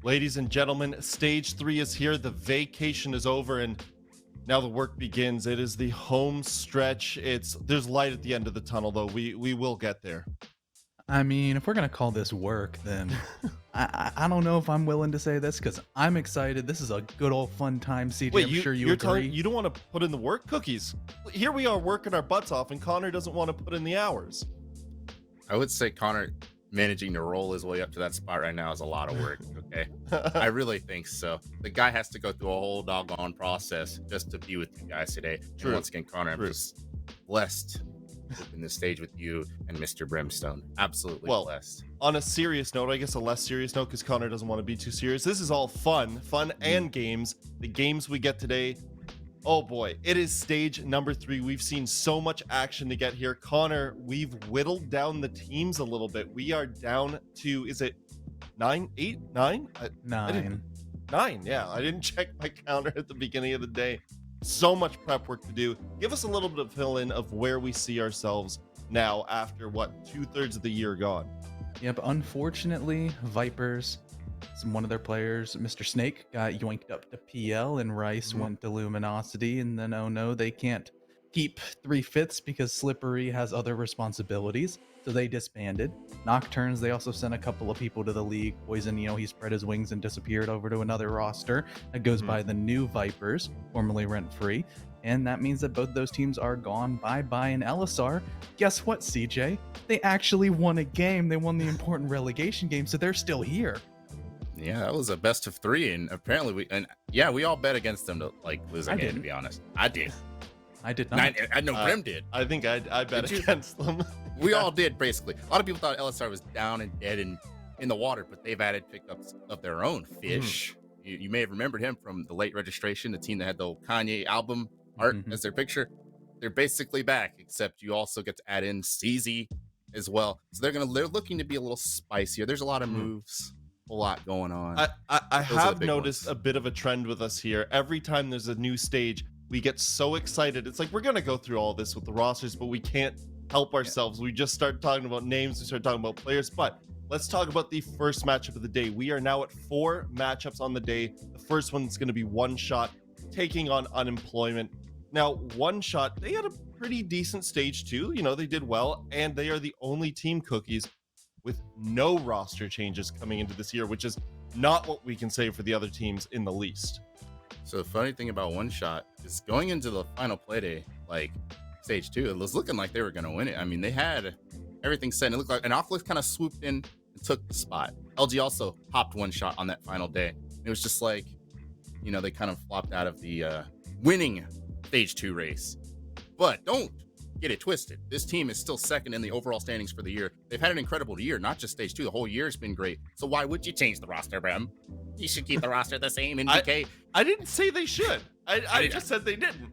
Ladies and gentlemen, stage 3 is here. The vacation is over and now the work begins. It is the home stretch. There's light at the end of the tunnel though. We will get there. I mean, if we're gonna call this work, then I don't know if I'm willing to say this because I'm excited. This is a good old fun time, CJ. Wait, I'm you sure you you're agree. telling you don't want to put in the work, Cookies? Here we are working our butts off and Connor doesn't want to put in the hours. I would say Connor managing to roll his way up to that spot right now is a lot of work. Okay. I really think so. The guy has to go through a whole doggone process just to be with you guys today. True. And once again, Connor, I'm just blessed in this stage with you and Mr. Brimstone. Absolutely blessed. On a serious note, I guess a less serious note because Connor doesn't want to be too serious. This is all fun and games. The games we get today, oh boy, it is stage number 3. We've seen so much action to get here. Connor, we've whittled down the teams a little bit. We are down to, is it 9, 8, 9? 9. 9, yeah. I didn't check my counter at the beginning of the day. So much prep work to do. Give us a little bit of fill in of where we see ourselves now after what, 2/3 of the year gone. Yep. Unfortunately, Vipers, one of their players, Mr. Snake, got yoinked up to PL, and Rice went to Luminosity, and then oh no, they can't keep 3/5 because Slippery has other responsibilities, so they disbanded. Nocturnes, they also sent a couple of people to the league. Poison, he spread his wings and disappeared over to another roster that goes by the New Vipers, formerly Rent Free. And that means that both those teams are gone. Bye-bye. And LSR, guess what, CJ? They actually won a game. They won the important relegation game, so they're still here. Yeah, that was a best of 3, and apparently we all bet against them to lose a game. To be honest, I did. I did not. I know Grim did. I think I bet against them. We all did, basically. A lot of people thought LSR was down and dead and in the water, but they've added pickups of their own. Fish, you may have remembered him from the late registration, the team that had the Kanye album art as their picture. They're basically back, except you also get to add in CZ as well. So they're looking to be a little spicier. There's a lot of moves, a lot going on. I have noticed a bit of a trend with us here. Every time there's a new stage, we get so excited. It's like we're gonna go through all this with the rosters, but we can't help ourselves. We just start talking about names, we start talking about players. But let's talk about the first matchup of the day. We are now at 4 matchups on the day. The first one's going to be One Shot taking on Unemployment. Now, One Shot, they had a pretty decent stage too. They did well, and they are the only team, Cookies, with no roster changes coming into this year, which is not what we can say for the other teams in the least. So the funny thing about One Shot is going into the final Playday, stage 2, it was looking like they were going to win it. I mean, they had everything set, and it looked like an Oculus kind of swooped in and took the spot. LG also popped One Shot on that final day. It was just they kind of flopped out of the winning stage 2 race. But don't get it twisted. This team is still second in the overall standings for the year. They've had an incredible year, not just stage 2. The whole year has been great. So why would you change the roster, Bram? You should keep the roster the same in DK. I didn't say they should. I just said they didn't.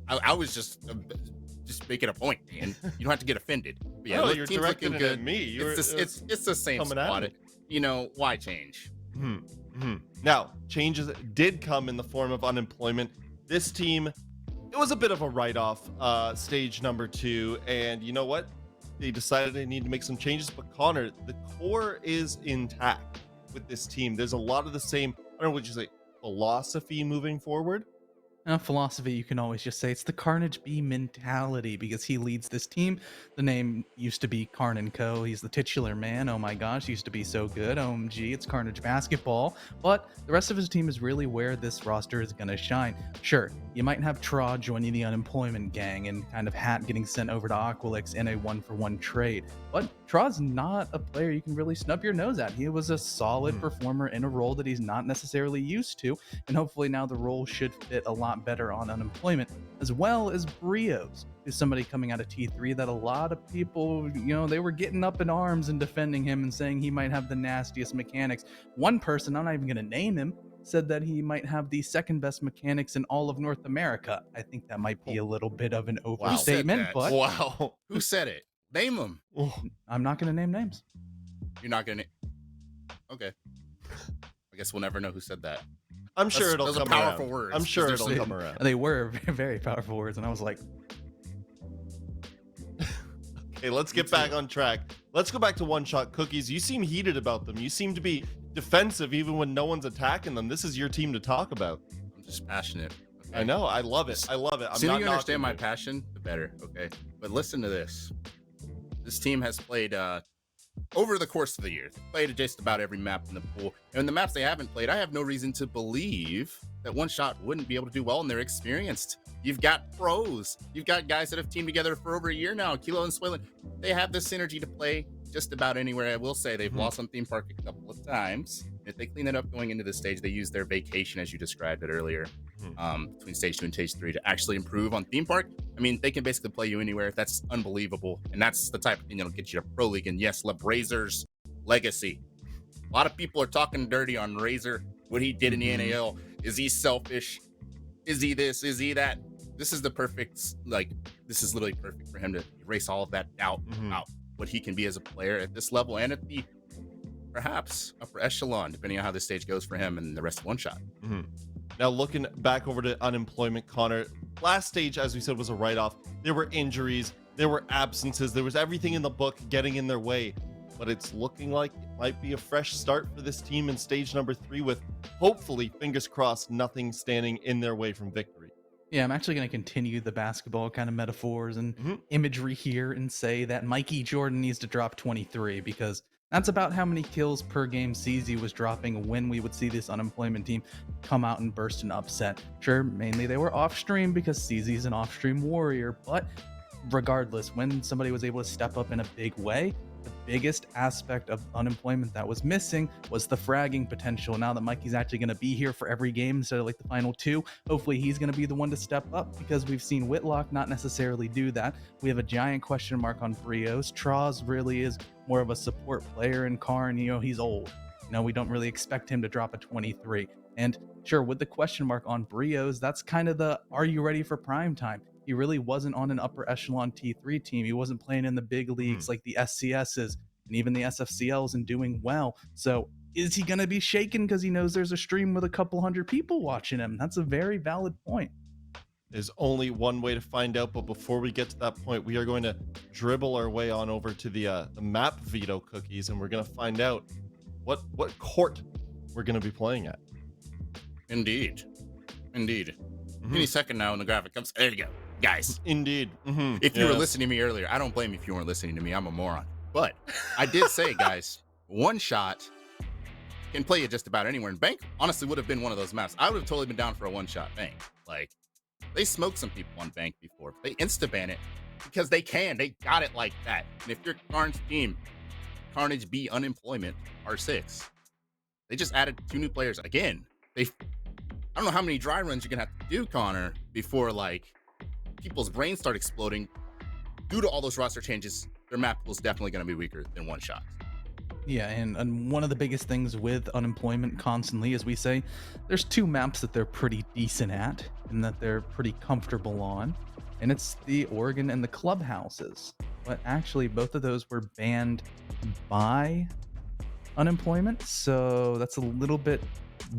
I was just making a point, man. You don't have to get offended. But yeah, you're directing it at me. It's the same spot. Why change? Now, changes did come in the form of Unemployment. This team, it was a bit of a write-off, stage number 2, and you know what? They decided they need to make some changes, but Connor, the core is intact with this team. There's a lot of the same, I don't know what you say, philosophy moving forward. Philosophy, you can always just say it's the Carnage B mentality because he leads this team. The name used to be Karn & Co. He's the titular man. Oh my gosh, used to be so good. OMG, it's Carnage basketball. But the rest of his team is really where this roster is going to shine. Sure, you might have Tra joining the Unemployment gang and kind of Hat getting sent over to Aqualix in a 1-for-1 trade. But Tra's not a player you can really snub your nose at. He was a solid performer in a role that he's not necessarily used to, and hopefully now the role should fit a lot better on Unemployment, as well as Brios, who's somebody coming out of T3 that a lot of people, they were getting up in arms and defending him and saying he might have the nastiest mechanics. One person, I'm not even going to name him, said that he might have the second best mechanics in all of North America. I think that might be a little bit of an overstatement, but Wow. Who said it? Name them. I'm not going to name names. You're not going to. Okay. I guess we'll never know who said that. I'm sure it'll come powerful around. words. I'm sure it'll There's come around. They were very powerful words, and I was like, Okay, let's get back on track. Let's go back to One Shot. Cookies, you seem heated about them. You seem to be defensive even when no one's attacking them. This is your team to talk about. I'm just passionate. Okay? I know. I love it. I love it. The sooner you understand my passion, the better. Okay, but listen to this. This team has played over the course of the year, played just about every map in the pool. And the maps they haven't played, I have no reason to believe that One Shot wouldn't be able to do well, and they're experienced. You've got pros. You've got guys that have teamed together for over a year now. Kilo and Swalen, they have the synergy to play just about anywhere. I will say they've lost on Theme Park a couple of times. If they clean it up going into the stage, they use their vacation, as you described it earlier, between stage 2 and stage 3 to actually improve on Theme Park. I mean, they can basically play you anywhere. That's unbelievable. And that's the type of thing that'll get you to Pro League. And yes, LeBrazer's legacy. A lot of people are talking dirty on Razor, what he did in the NAL. Is he selfish? Is he this? Is he that? This is the perfect, this is literally perfect for him to erase all of that doubt about what he can be as a player at this level and at the perhaps upper echelon, depending on how this stage goes for him and the rest of One Shot. Now, looking back over to unemployment, Connor, last stage, as we said, was a write-off. There were injuries, there were absences, there was everything in the book getting in their way. But it's looking like it might be a fresh start for this team in stage number 3 with, hopefully, fingers crossed, nothing standing in their way from victory. Yeah, I'm actually going to continue the basketball kind of metaphors and imagery here and say that Mikey Jordan needs to drop 23 because that's about how many kills per game CZ was dropping when we would see this unemployment team come out and burst an upset. Sure, mainly they were off stream because CZ's an off stream warrior, but regardless, when somebody was able to step up in a big way, the biggest aspect of unemployment that was missing was the fragging potential. Now that Mikey's actually going to be here for every game instead of like the final 2, hopefully he's going to be the one to step up because we've seen Whitlock not necessarily do that. We have a giant question mark on Brios. Traz really is more of a support player, and Karn, he's old. We don't really expect him to drop a 23. And sure, with the question mark on Brios, that's kind of the are you ready for prime time? He really wasn't on an upper echelon T3 team. He wasn't playing in the big leagues like the SCSs and even the SFCLs and doing well. So is he going to be shaken because he knows there's a stream with a couple hundred people watching him? That's a very valid point. There's only one way to find out, but before we get to that point, we are going to dribble our way on over to the map veto cookies, and we're going to find out what court we're going to be playing at. Indeed. Any second now when the graphic comes. There you go. Guys. Indeed. If you were listening to me earlier, I don't blame you if you weren't listening to me. I'm a moron. But I did say, guys, One Shot can play it just about anywhere. And Bank honestly would have been one of those maps. I would have totally been down for a One Shot Bank. Like, they smoked some people on Bank before. They insta-ban it because they can. They got it like that. And if you're Karn's team, Carnage B Unemployment R6, they just added 2 new players. Again, I don't know how many dry runs you're going to have to do, Connor, before, people's brains start exploding. Due to all those roster changes, their map pool is definitely going to be weaker than One Shot. Yeah, and one of the biggest things with unemployment constantly, as we say, there's 2 maps that they're pretty decent at and that they're pretty comfortable on, and it's the Oregon and the clubhouses. But actually, both of those were banned by unemployment, so that's a little bit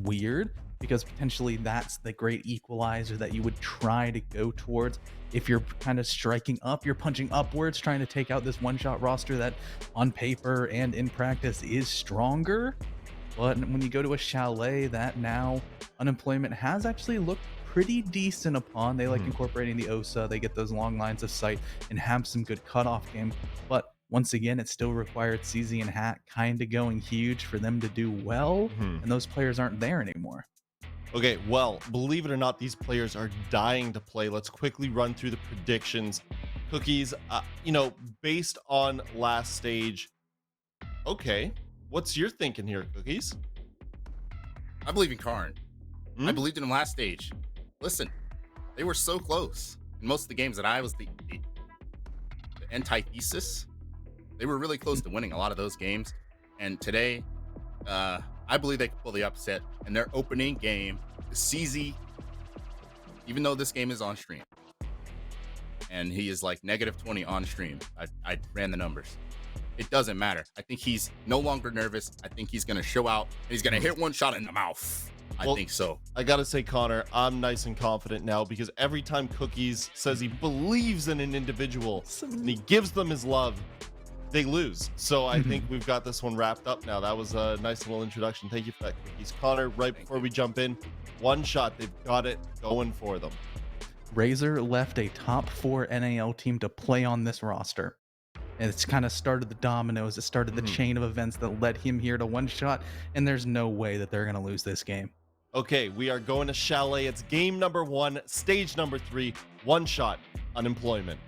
weird because potentially that's the great equalizer that you would try to go towards if you're kind of striking up, you're punching upwards, trying to take out this one-shot roster that on paper and in practice is stronger. But when you go to a Chalet, that now unemployment has actually looked pretty decent upon. They like incorporating the OSA, they get those long lines of sight and have some good cutoff game. But once again, it still required CZ and Hat kind of going huge for them to do well, and those players aren't there anymore. Okay, well, believe it or not, these players are dying to play. Let's quickly run through the predictions. Cookies, based on last stage, okay, what's your thinking here, Cookies? I believe in Karn. I believed in him last stage. Listen, they were so close. In most of the games that I was the antithesis, they were really close to winning a lot of those games. And today, I believe they can pull the upset in their opening game. The CZ, even though this game is on stream, and he is like -20 on stream. I ran the numbers. It doesn't matter. I think he's no longer nervous. I think he's going to show out. And he's going to hit One Shot in the mouth. I think so. I got to say, Connor, I'm nice and confident now because every time Cookies says he believes in an individual and he gives them his love, they lose. So I think we've got this one wrapped up now. That was a nice little introduction. Thank you for that, Cookies. Connor, right before we jump in, one shot, they've got it going for them. Razor left a top 4 NAL team to play on this roster. And it's kind of started the dominoes. It started the chain of events that led him here to one shot. And there's no way that they're going to lose this game. Okay, we are going to Chalet. It's game number 1, stage number 3, one shot, unemployment.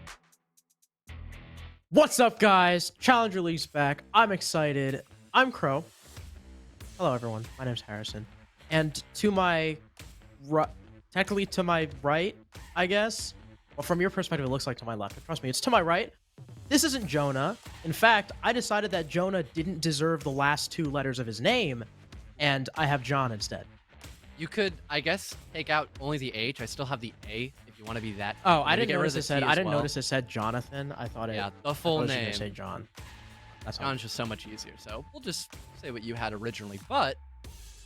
What's up, guys? Challenger League's back. I'm excited. I'm Crow. Hello, everyone. My name's Harrison. And to my technically to my right, I guess. Well, from your perspective, it looks like to my left. But trust me, it's to my right. This isn't Jonah. In fact, I decided that Jonah didn't deserve the last 2 letters of his name, and I have John instead. You could, I guess, take out only the H. I still have the A if you want to be that. Oh, I didn't notice it said. I didn't well. notice it said Jonathan. I thought it. Yeah, the full I name. was gonna say John. That's John's just so much easier. So we'll just say what you had originally. But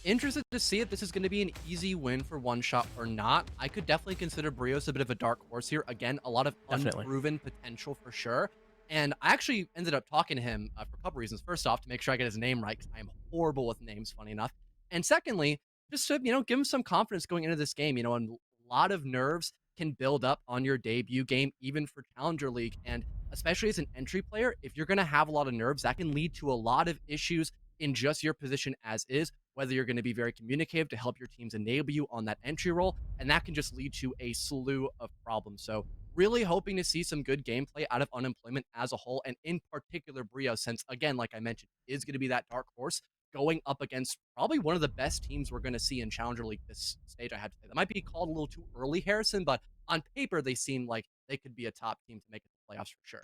interested to see if this is going to be an easy win for one shot or not. I could definitely consider Brios a bit of a dark horse here. Again, a lot of unproven potential for sure. And I actually ended up talking to him for a couple reasons. First off, to make sure I get his name right, because I am horrible with names, funny enough. And secondly, just to, give him some confidence going into this game. And a lot of nerves can build up on your debut game, even for Challenger League. And especially as an entry player, if you're going to have a lot of nerves, that can lead to a lot of issues in just your position as is, whether you're going to be very communicative to help your teams enable you on that entry role. And that can just lead to a slew of problems. So really hoping to see some good gameplay out of unemployment as a whole, and in particular Brio, since again, like I mentioned, is going to be that dark horse going up against probably one of the best teams we're going to see in Challenger League this stage. I have to say that might be called a little too early, Harrison, but on paper they seem like they could be a top team to make it to the playoffs for sure.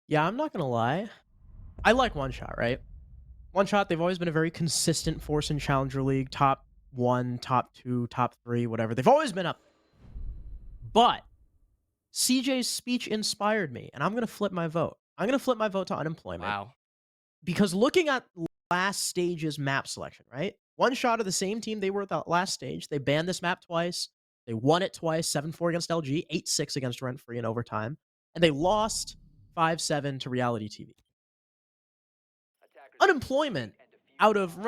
Yeah, I'm not gonna lie. I like One Shot, right? One Shot, they've always been a very consistent force in Challenger League. Top 1, top 2, top 3, whatever. They've always been up. But CJ's speech inspired me, and I'm going to flip my vote. I'm going to flip my vote to unemployment. Wow. Because looking at last stage's map selection, right? One Shot of the same team they were at the last stage. They banned this map twice. They won it twice, 7-4 against LG, 8-6 against Rent Free in overtime. And they lost 5-7 to Reality TV. Unemployment, out of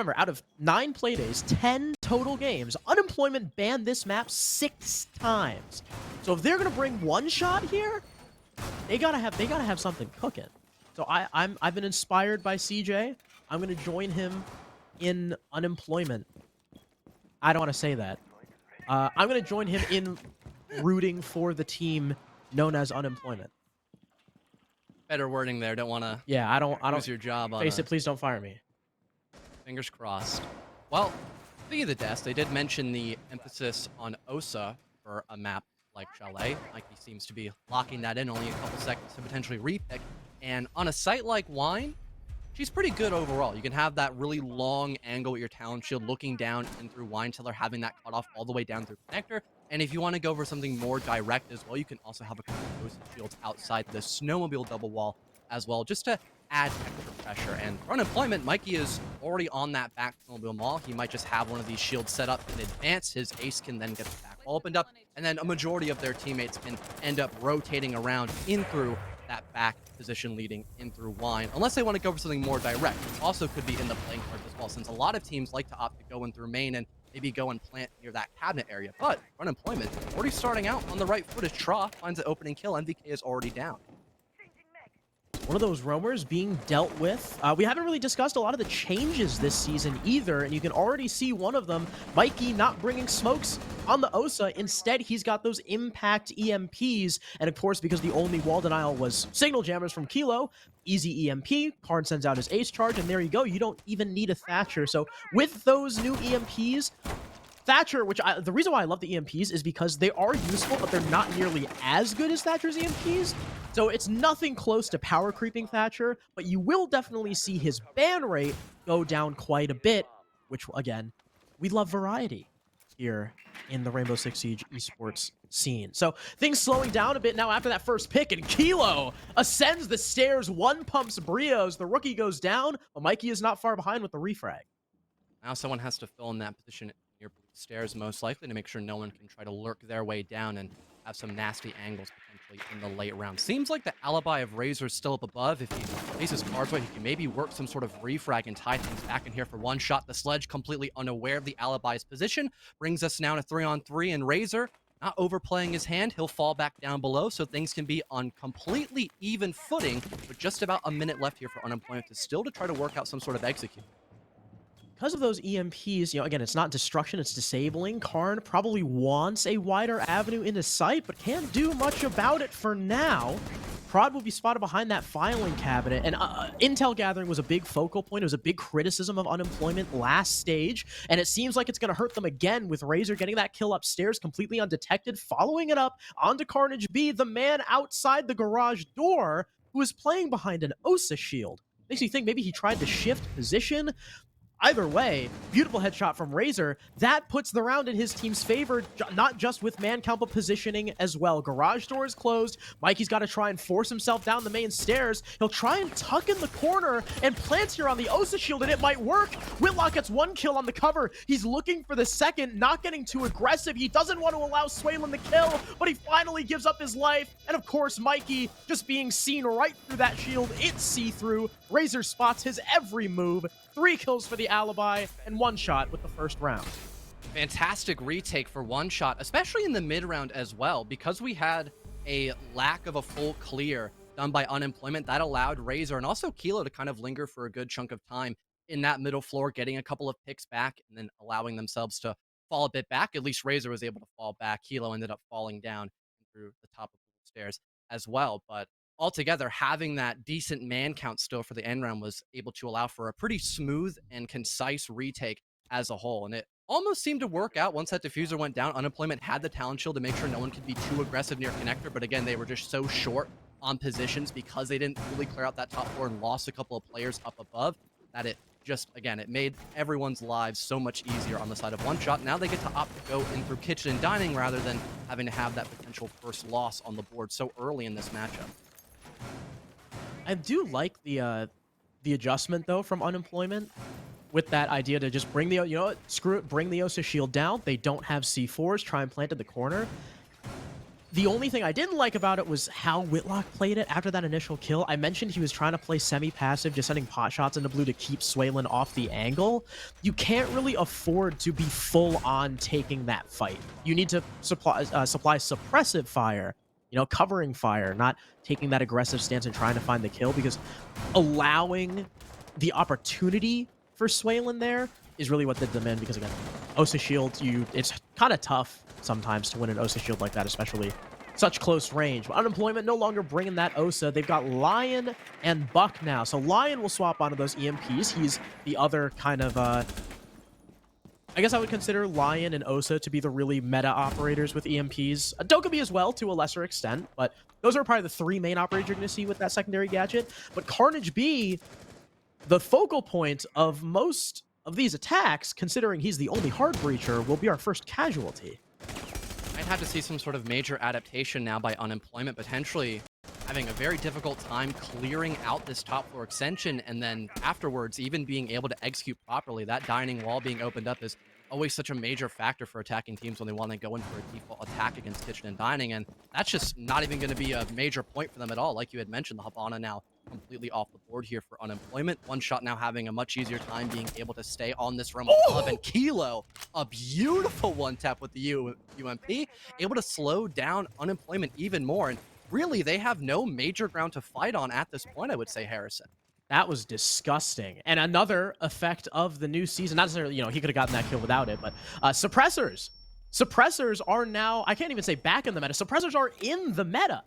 9 playdays, 10 total games, Unemployment banned this map 6 times. So if they're gonna bring One Shot here, they gotta have something cooking. So I've been inspired by CJ. I'm gonna join him in Unemployment. I don't want to say that. I'm gonna join him in rooting for the team known as Unemployment. Better wording there. Don't want to. Yeah, I don't lose your job on face it. Please don't fire me. Fingers crossed. Well, speaking of the desk, they did mention the emphasis on OSA for a map like Chalet. Mikey seems to be locking that in, only a couple seconds to potentially repick. And on a site like Wine, she's pretty good overall. You can have that really long angle with your talent shield looking down and through Wine Tiller, having that cut off all the way down through Connector. And if you want to go for something more direct as well, you can also have a couple of OSA shields outside the snowmobile double wall as well, just to add extra pressure. And for unemployment, Mikey is already on that back snowmobile mall. He might just have one of these shields set up in advance. His ace can then get the back wall opened up, and then a majority of their teammates can end up rotating around in through that back position leading in through Wine, unless they want to go for something more direct, which also could be in the playing cards as well, since a lot of teams like to opt to go in through main and maybe go and plant near that cabinet area. But for unemployment, already starting out on the right foot as Tra finds the opening kill. MVK is already down. One of those roamers being dealt with. We haven't really discussed a lot of the changes this season either, and you can already see one of them, Mikey not bringing smokes on the OSA. Instead, he's got those impact EMPs, and of course, because the only wall denial was signal jammers from Kilo, easy EMP, Karn sends out his ace charge, and there you go. You don't even need a Thatcher. So with those new EMPs, Thatcher, the reason why I love the EMPs is because they are useful, but they're not nearly as good as Thatcher's EMPs. So it's nothing close to power creeping Thatcher, but you will definitely see his ban rate go down quite a bit, which, again, we love variety here in the Rainbow Six Siege esports scene. So things slowing down a bit now after that first pick, and Kilo ascends the stairs, one pumps Brios, the rookie goes down, but Mikey is not far behind with the refrag. Now someone has to fill in that position near stairs, most likely, to make sure no one can try to lurk their way down. And have some nasty angles potentially in the late round. Seems like the alibi of Razor is still up above. If he plays his cards right, he can maybe work some sort of refrag and tie things back in here for one shot. The Sledge completely unaware of the alibi's position, brings us now to 3-on-3, and Razor, not overplaying his hand, he'll fall back down below, so things can be on completely even footing with just about a minute left here for Unemployment to still to try to work out some sort of execute. Because of those EMPs, again, it's not destruction, it's disabling. Karn probably wants a wider avenue into sight, but can't do much about it for now. Prod will be spotted behind that filing cabinet, and intel gathering was a big focal point. It was a big criticism of Unemployment last stage, and it seems like it's going to hurt them again with Razor getting that kill upstairs completely undetected, following it up onto Carnage B, the man outside the garage door who was playing behind an OSA shield. Makes you think maybe he tried to shift position. Either way, beautiful headshot from Razor. That puts the round in his team's favor, not just with man count, but positioning as well. Garage door is closed. Mikey's got to try and force himself down the main stairs. He'll try and tuck in the corner and plant here on the OSA shield, and it might work. Whitlock gets one kill on the cover. He's looking for the second, not getting too aggressive. He doesn't want to allow Swaylin the kill, but he finally gives up his life. And of course, Mikey just being seen right through that shield. It's see-through. Razor spots his every move. 3 kills for the alibi, and 1 shot with the first round. Fantastic retake for 1 shot, especially in the mid round as well, because we had a lack of a full clear done by Unemployment. That allowed Razor and also Kilo to kind of linger for a good chunk of time in that middle floor, getting a couple of picks back and then allowing themselves to fall a bit back. At least Razor was able to fall back. Kilo ended up falling down through the top of the stairs as well, but altogether, having that decent man count still for the end round was able to allow for a pretty smooth and concise retake as a whole. And it almost seemed to work out once that diffuser went down. Unemployment had the talent shield to make sure no one could be too aggressive near connector. But again, they were just so short on positions because they didn't really clear out that top floor and lost a couple of players up above that it just, again, it made everyone's lives so much easier on the side of 1 shot. Now they get to opt to go in through kitchen and dining rather than having to have that potential first loss on the board so early in this matchup. I do like the adjustment though from Unemployment with that idea to just bring the, you know what, screw it, bring the OSA shield down. They don't have C4s, try and plant in the corner. The only thing I didn't like about it was how Whitlock played it after that initial kill. I mentioned he was trying to play semi-passive, just sending pot shots into blue to keep Swaylin off the angle. You can't really afford to be full on taking that fight. You need to supply suppressive fire, you know, covering fire, not taking that aggressive stance and trying to find the kill, because allowing the opportunity for Swaylin there is really what did them in, because again, OSA shield, it's kind of tough sometimes to win an OSA shield like that, especially such close range. But Unemployment no longer bringing that OSA. They've got Lion and Buck now. So Lion will swap onto those EMPs. He's the other kind of, I guess I would consider Lion and Osa to be the really meta operators with EMPs. Dokkaebi as well, to a lesser extent, but those are probably the 3 main operators you're going to see with that secondary gadget. But Carnage B, the focal point of most of these attacks, considering he's the only hard breacher, will be our first casualty. I'd have to see some sort of major adaptation now by Unemployment, potentially having a very difficult time clearing out this top floor extension, and then afterwards even being able to execute properly. That dining wall being opened up is always such a major factor for attacking teams when they want to go in for a default attack against kitchen and dining, and that's just not even going to be a major point for them at all. Like you had mentioned, the Habana now completely off the board here for Unemployment. 1 shot now having a much easier time being able to stay on this room above, and Kilo, a beautiful 1-tap with the UMP, able to slow down Unemployment even more. And really, they have no major ground to fight on at this point, I would say, Harrison. That was disgusting. And another effect of the new season, not necessarily, you know, he could have gotten that kill without it, but suppressors. Suppressors are now, I can't even say back in the meta, suppressors are in the meta.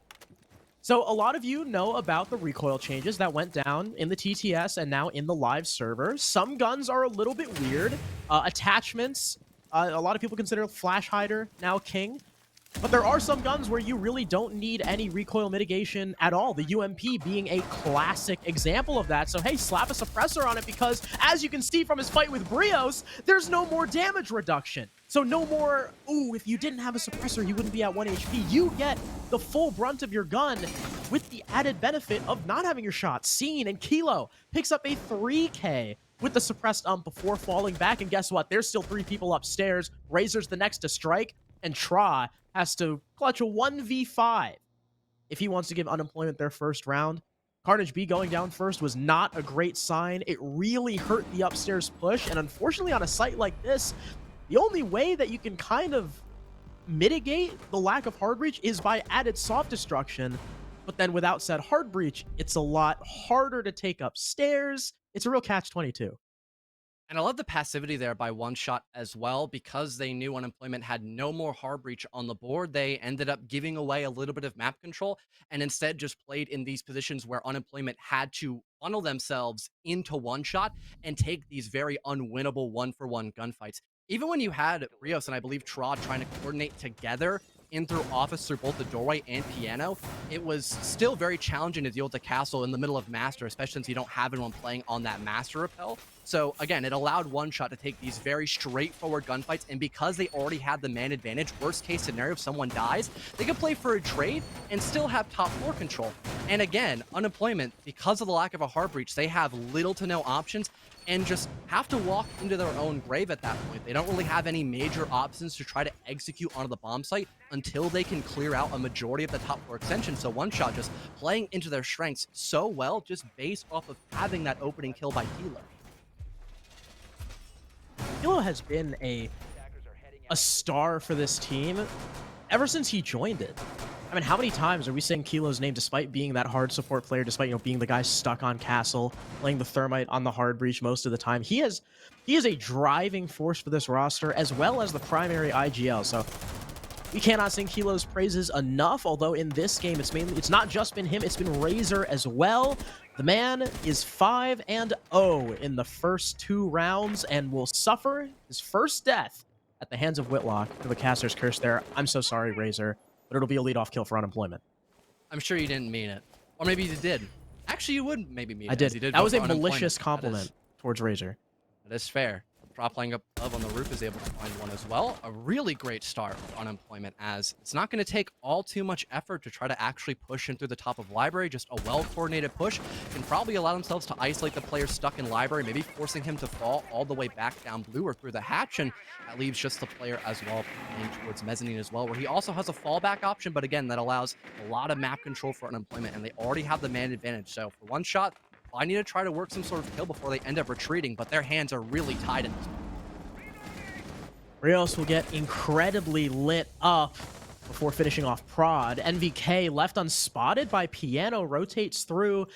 So a lot of you know about the recoil changes that went down in the TTS and now in the live server. Some guns are a little bit weird. Attachments, a lot of people consider Flash Hider now king. But there are some guns where you really don't need any recoil mitigation at all. The UMP being a classic example of that. So hey, slap a suppressor on it, because as you can see from his fight with Brios, there's no more damage reduction. So no more, ooh, if you didn't have a suppressor, you wouldn't be at 1 HP. You get the full brunt of your gun with the added benefit of not having your shot seen. And Kilo picks up a 3K with the suppressed before falling back. And guess what? There's still 3 people upstairs. Razor's the next to strike. and Tra has to clutch a 1v5 if he wants to give Unemployment their first round. Carnage B going down first was not a great sign. It really hurt the upstairs push, and unfortunately on a site like this, the only way that you can kind of mitigate the lack of hard breach is by added soft destruction. But then without said hard breach, it's a lot harder to take upstairs. It's a real catch-22. And I love the passivity there by One Shot as well, because they knew Unemployment had no more hard breach on the board. They ended up giving away a little bit of map control and instead just played in these positions where Unemployment had to funnel themselves into One Shot and take these very unwinnable 1-for-1 gunfights. Even when you had Rios and I believe Trod trying to coordinate together in through office through both the doorway and piano, it was still very challenging to deal with the castle in the middle of master, especially since you don't have anyone playing on that master repel. So again, it allowed One Shot to take these very straightforward gunfights, and because they already had the man advantage, worst case scenario, if someone dies, they could play for a trade and still have top floor control. And again, Unemployment, because of the lack of a hard breach, they have little to no options and just have to walk into their own grave at that point. They don't really have any major options to try to execute onto the bomb site until they can clear out a majority of the top floor extension. So One Shot just playing into their strengths so well, just based off of having that opening kill by Kilo. Kilo has been a star for this team ever since he joined it. I mean, how many times are we saying Kilo's name despite being that hard support player, despite, you know, being the guy stuck on castle, playing the thermite on the hard breach most of the time? He is a driving force for this roster as well as the primary IGL. So we cannot sing Kilo's praises enough, although in this game it's not just been him, it's been Razor as well. The man is 5-0 in the first 2 rounds and will suffer his first death at the hands of Whitlock for the caster's curse there. I'm so sorry, Razor, but it'll be a leadoff kill for Unemployment. I'm sure you didn't mean it. Or maybe you did. Actually, you would maybe mean it. I did. You did That was vote a for Unemployment. malicious compliment towards Razor. That is fair. Drop playing up above on the roof is able to find one as well. A really great start for Unemployment, as it's not going to take all too much effort to try to actually push in through the top of Library. Just a well-coordinated push can probably allow themselves to isolate the player stuck in Library, maybe forcing him to fall all the way back down blue or through the hatch, and that leaves just the player as well playing towards Mezzanine as well, where he also has a fallback option, but again, that allows a lot of map control for Unemployment, and they already have the man advantage. So for One Shot, I need to try to work some sort of kill before they end up retreating, but their hands are really tied in this. Rios will get incredibly lit up before finishing off Prod. NVK left unspotted by Piano, rotates through,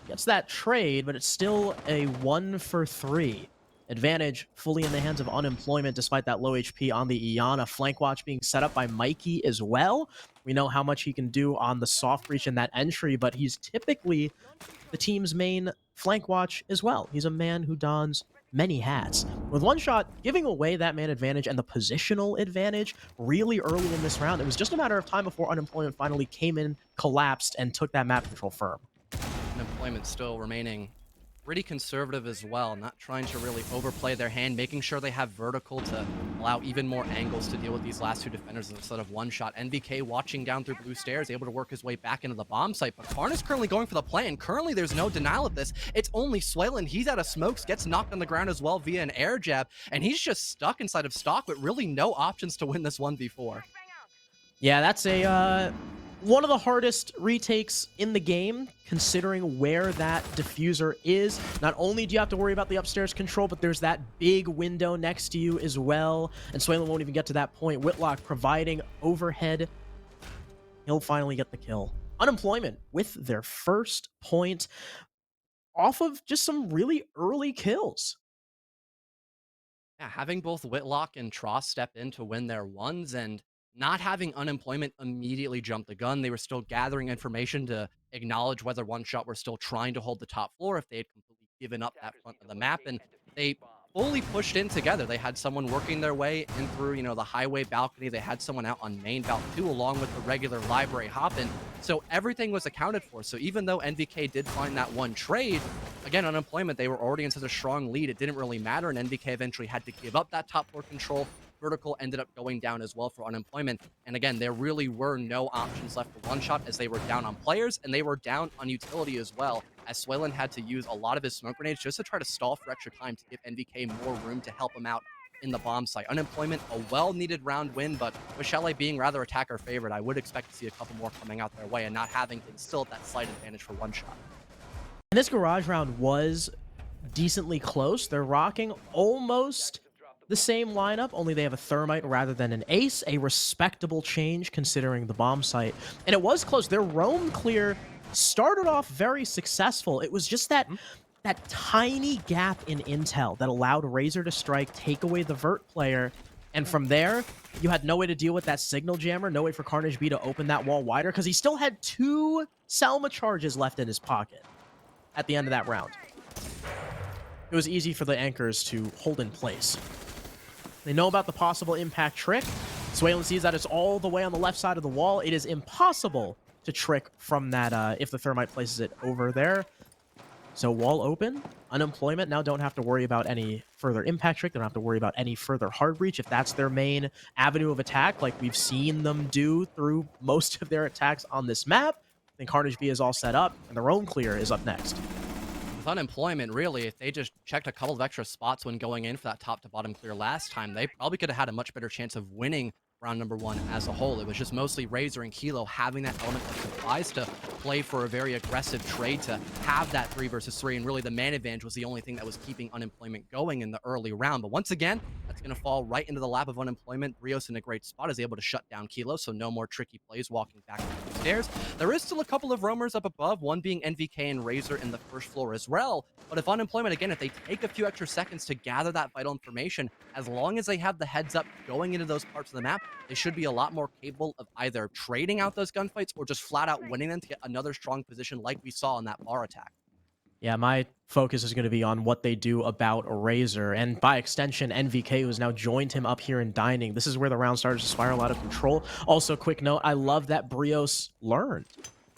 gets that trade, but it's still a 1-for-3. Advantage fully in the hands of Unemployment despite that low HP on the Iana. Flank watch being set up by Mikey as well. We know how much he can do on the soft breach in that entry, but he's typically the team's main flank watch as well. He's a man who dons many hats. With One Shot giving away that man advantage and the positional advantage really early in this round, it was just a matter of time before Unemployment finally came in, collapsed, and took that map control firm. Unemployment still remaining pretty conservative as well, not trying to really overplay their hand, making sure they have vertical to allow even more angles to deal with these last 2 defenders instead of One Shot. NVK watching down through blue stairs, able to work his way back into the bomb site, but Karn is currently going for the plan. Currently, there's no denial of this. It's only Swalen. He's out of smokes, gets knocked on the ground as well via an air jab, and he's just stuck inside of stock with really no options to win this 1v4. Yeah, that's a one of the hardest retakes in the game, considering where that diffuser is. Not only do you have to worry about the upstairs control, but there's that big window next to you as well. And Swalen won't even get to that point. Whitlock providing overhead. He'll finally get the kill. Unemployment with their first point off of just some really early kills. Yeah, having both Whitlock and Tross step in to win their ones, and not having Unemployment immediately jump the gun. They were still gathering information to acknowledge whether One Shot were still trying to hold the top floor, if they had completely given up that front of the map, and they fully pushed in together. They had someone working their way in through, you know, the highway balcony. They had someone out on main balcony too, along with the regular library hop-in. So everything was accounted for. So even though NVK did find that one trade, again, Unemployment, they were already in such a strong lead, it didn't really matter, and NVK eventually had to give up that top floor control. Vertical ended up going down as well for Unemployment. And again, there really were no options left for One Shot, as they were down on players and they were down on utility as well, as Swalen had to use a lot of his smoke grenades just to try to stall for extra time to give NVK more room to help him out in the bomb site. Unemployment, a well-needed round win, but with Chalet being rather attacker favorite, I would expect to see a couple more coming out their way and not having to instill that slight advantage for one shot. And this garage round was decently close. They're rocking almost the same lineup, only they have a thermite rather than an ace, a respectable change considering the bomb site. And it was close. Their roam clear started off very successful. It was just that tiny gap in intel that allowed Razor to strike, take away the vert player, and from there, you had no way to deal with that signal jammer, no way for Carnage B to open that wall wider, because he still had 2 Selma charges left in his pocket at the end of that round. It was easy for the anchors to hold in place. They know about the possible impact trick. Swaylin sees that it's all the way on the left side of the wall. It is impossible to trick from that if the thermite places it over there. So wall open, Unemployment now don't have to worry about any further impact trick. They don't have to worry about any further hard breach if that's their main avenue of attack, like we've seen them do through most of their attacks on this map. Then Carnage B is all set up, and the roam clear is up next. With Unemployment, really, if they just checked a couple of extra spots when going in for that top to bottom clear last time, they probably could have had a much better chance of winning round number 1 as a whole. It was just mostly Razor and Kilo having that element of supplies to play for a very aggressive trade to have that 3 versus 3, and really the man advantage was the only thing that was keeping Unemployment going in the early round. But once again, that's going to fall right into the lap of Unemployment. Brios in a great spot is able to shut down Kilo, so no more tricky plays walking back up the stairs. There is still a couple of roamers up above, one being NVK and Razor in the first floor as well. But if Unemployment, again, if they take a few extra seconds to gather that vital information, as long as they have the heads up going into those parts of the map, they should be a lot more capable of either trading out those gunfights or just flat out winning them to get another strong position like we saw in that bar attack. Yeah, my focus is going to be on what they do about Razor, and by extension, NVK, who has now joined him up here in Dining. This is where the round starts to spiral out of control. Also, quick note, I love that Brios learned.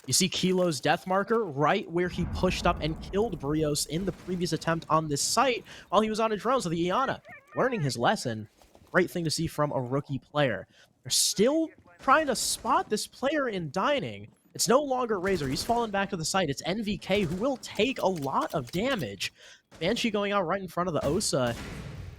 You see Kilo's death marker right where he pushed up and killed Brios in the previous attempt on this site while he was on a drone. So the Iana learning his lesson. Great thing to see from a rookie player. They're still trying to spot this player in Dining. It's no longer Razor. He's fallen back to the site. It's NVK, who will take a lot of damage. Banshee going out right in front of the Osa.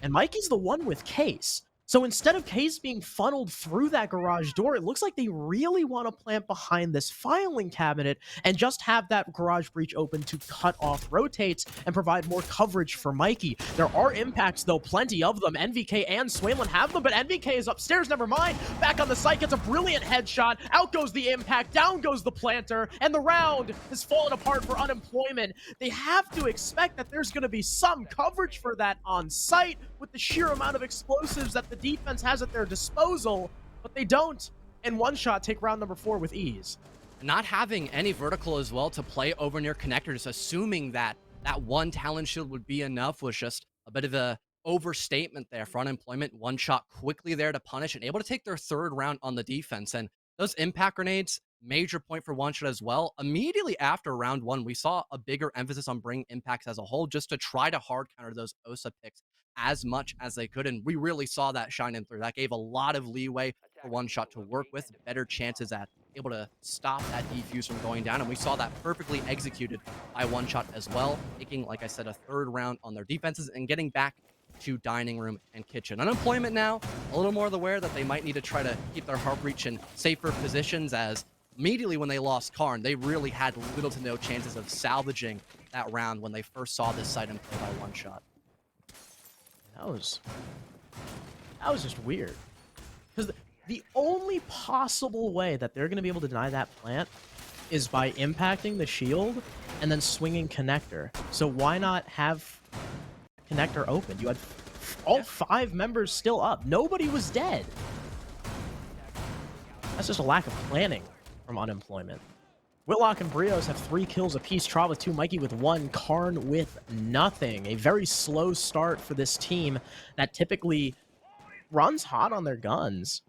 And Mikey's the one with Case. So instead of Case being funneled through that garage door, it looks like they really want to plant behind this filing cabinet and just have that garage breach open to cut off rotates and provide more coverage for Mikey. There are impacts, though, plenty of them. NVK and Swaylin have them, but NVK is upstairs, never mind. Back on the site, gets a brilliant headshot. Out goes the impact, down goes the planter, and the round has fallen apart for Unemployment. They have to expect that there's going to be some coverage for that on site with the sheer amount of explosives that the defense has at their disposal, but they don't. And one shot take round number 4 with ease. Not having any vertical as well to play over near connector, just assuming that that one talent shield would be enough was just a bit of a overstatement there for Unemployment. One shot quickly there to punish and able to take their 3rd round on the defense. And those impact grenades, major point for one shot as well. Immediately after round 1, we saw a bigger emphasis on bringing impacts as a whole just to try to hard counter those Osa picks as much as they could, and we really saw that shine in through. That gave a lot of leeway for one shot to work with, better chances at able to stop that defuse from going down, and we saw that perfectly executed by one shot as well, taking, like I said, a 3rd round on their defenses and getting back to Dining Room and Kitchen. Unemployment now a little more aware that they might need to try to keep their hard breach in safer positions, as immediately when they lost Karn, they really had little to no chances of salvaging that round when they first saw this site and play by one shot. That was just weird. Because the only possible way that they're going to be able to deny that plant is by impacting the shield and then swinging connector. So why not have connector open? You had all 5 members still up. Nobody was dead. That's just a lack of planning from Unemployment. Whitlock and Brios have 3 kills apiece. Trav with 2, Mikey with 1, Karn with nothing. A very slow start for this team that typically runs hot on their guns.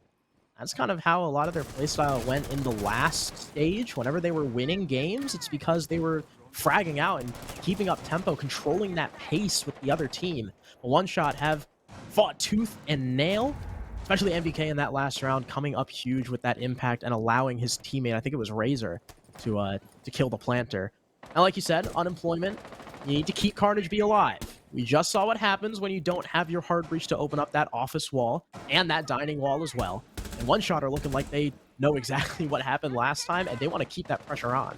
That's kind of how a lot of their playstyle went in the last stage. Whenever they were winning games, it's because they were fragging out and keeping up tempo, controlling that pace with the other team. But one shot have fought tooth and nail, especially MVK in that last round, coming up huge with that impact and allowing his teammate, I think it was Razor, to kill the planter. And like you said, Unemployment You need to keep Carnage B alive. We just saw what happens when you don't have your hard breach to open up that office wall and that dining wall as well. And One Shot are looking like they know exactly what happened last time, and they want to keep that pressure on.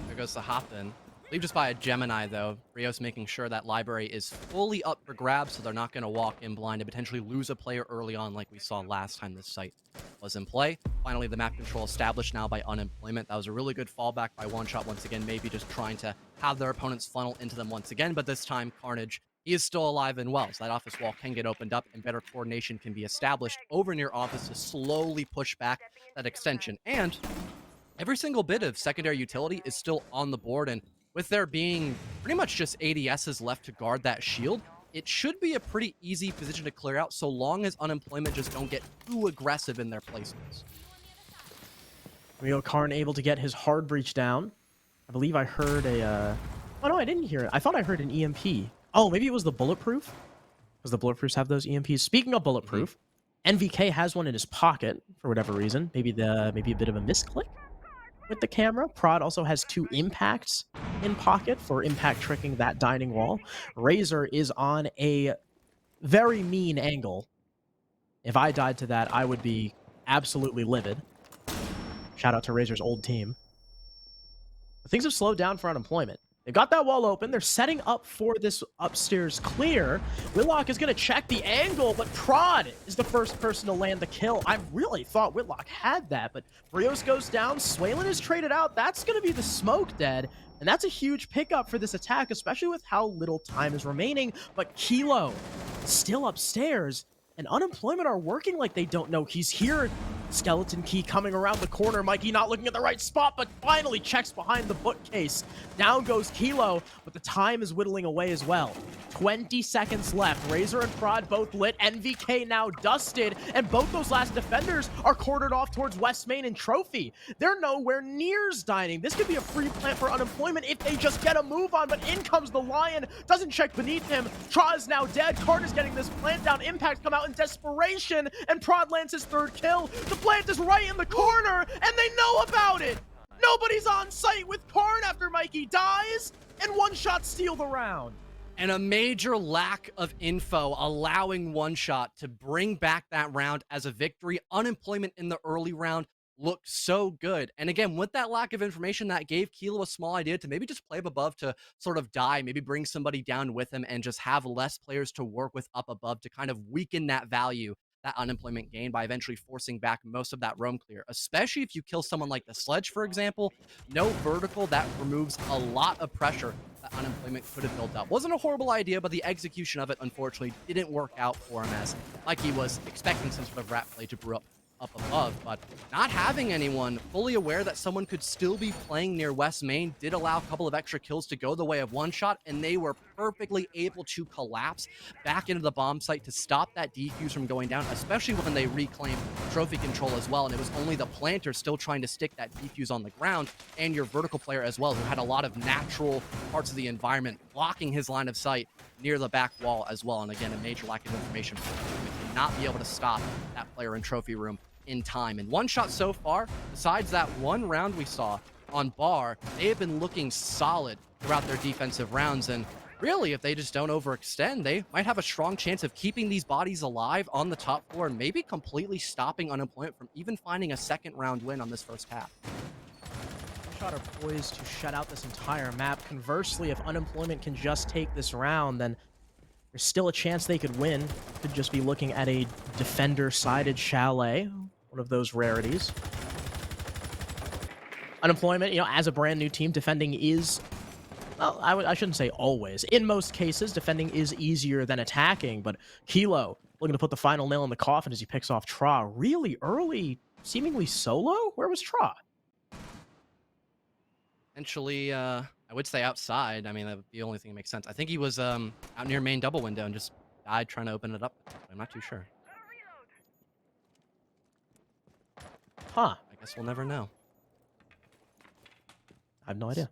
There goes the hop in. I believe just by a Gemini, though. Rios making sure that library is fully up for grabs, so they're not going to walk in blind and potentially lose a player early on like we saw last time this site was in play. Finally, the map control established now by Unemployment. That was a really good fallback by One Shot once again, maybe just trying to have their opponents funnel into them once again, but this time, Carnage, he is still alive and well, so that office wall can get opened up and better coordination can be established over near office to slowly push back that extension. And every single bit of secondary utility is still on the board, and with there being pretty much just ADSs left to guard that shield, it should be a pretty easy position to clear out so long as Unemployment just don't get too aggressive in their placements. Rio Karn able to get his hard breach down. I believe I heard a... Oh, no, I didn't hear it. I thought I heard an EMP. Oh, maybe it was the Bulletproof? Because the Bulletproofs have those EMPs. Speaking of Bulletproof, NVK has one in his pocket for whatever reason. Maybe a bit of a misclick with the camera. Prod also has 2 impacts in pocket for impact tricking that dining wall. Razor is on a very mean angle. If I died to that, I would be absolutely livid. Shout out to Razor's old team. But things have slowed down for Unemployment. They've got that wall open. They're setting up for this upstairs clear. Whitlock is going to check the angle, but Prod is the first person to land the kill. I really thought Whitlock had that, but Rios goes down. Swalen is traded out. That's going to be the smoke dead, and that's a huge pickup for this attack, especially with how little time is remaining. But Kilo still upstairs, and Unemployment are working like they don't know he's here. Skeleton Key coming around the corner. Mikey not looking at the right spot, but finally checks behind the bookcase. Down goes Kilo, but the time is whittling away as well. 20 seconds left. Razor and Prod both lit. NVK now dusted, and both those last defenders are quartered off towards West Main and Trophy. They're nowhere near dining. This could be a free plant for Unemployment if they just get a move on, but in comes the Lion. Doesn't check beneath him. Tra is now dead. Card is getting this plant down. Impact come out in desperation, and Prod lands his 3rd kill. The plant is right in the corner, and they know about it. Nobody's on site with Karn after Mikey dies, and One Shot steal the round. And a major lack of info allowing One Shot to bring back that round as a victory. Unemployment in the early round looked so good. And again, with that lack of information, that gave Kilo a small idea to maybe just play up above to sort of die, maybe bring somebody down with him and just have less players to work with up above to kind of weaken that value that Unemployment gained by eventually forcing back most of that roam clear, especially if you kill someone like the Sledge, for example. No vertical, that removes a lot of pressure that Unemployment could have built up. Wasn't a horrible idea, but the execution of it, unfortunately, didn't work out for him, as like he was expecting some sort of rat play to brew up above, but not having anyone fully aware that someone could still be playing near West Main did allow a couple of extra kills to go the way of One Shot, and they were perfectly able to collapse back into the bomb site to stop that defuse from going down, especially when they reclaimed trophy control as well, and it was only the planter still trying to stick that defuse on the ground, and your vertical player as well, who had a lot of natural parts of the environment blocking his line of sight near the back wall as well. And again, a major lack of information for him to not be able to stop that player in trophy room in time. And One Shot so far, besides that one round we saw on bar, they have been looking solid throughout their defensive rounds, and really, if they just don't overextend, they might have a strong chance of keeping these bodies alive on the top floor and maybe completely stopping Unemployment from even finding a 2nd round win on this first half. One Shot are poised to shut out this entire map. Conversely, if Unemployment can just take this round, then there's still a chance they could win. Could just be looking at a defender-sided Chalet, one of those rarities. Unemployment, you know, as a brand new team, defending is, well, I shouldn't say always. In most cases, defending is easier than attacking, but Kilo looking to put the final nail in the coffin as he picks off Tra really early, seemingly solo? Where was Tra? Eventually, I would say outside. I mean, that's the only thing that makes sense. I think he was out near main double window and just died trying to open it up. I'm not too sure. Huh. I guess we'll never know. I have no idea.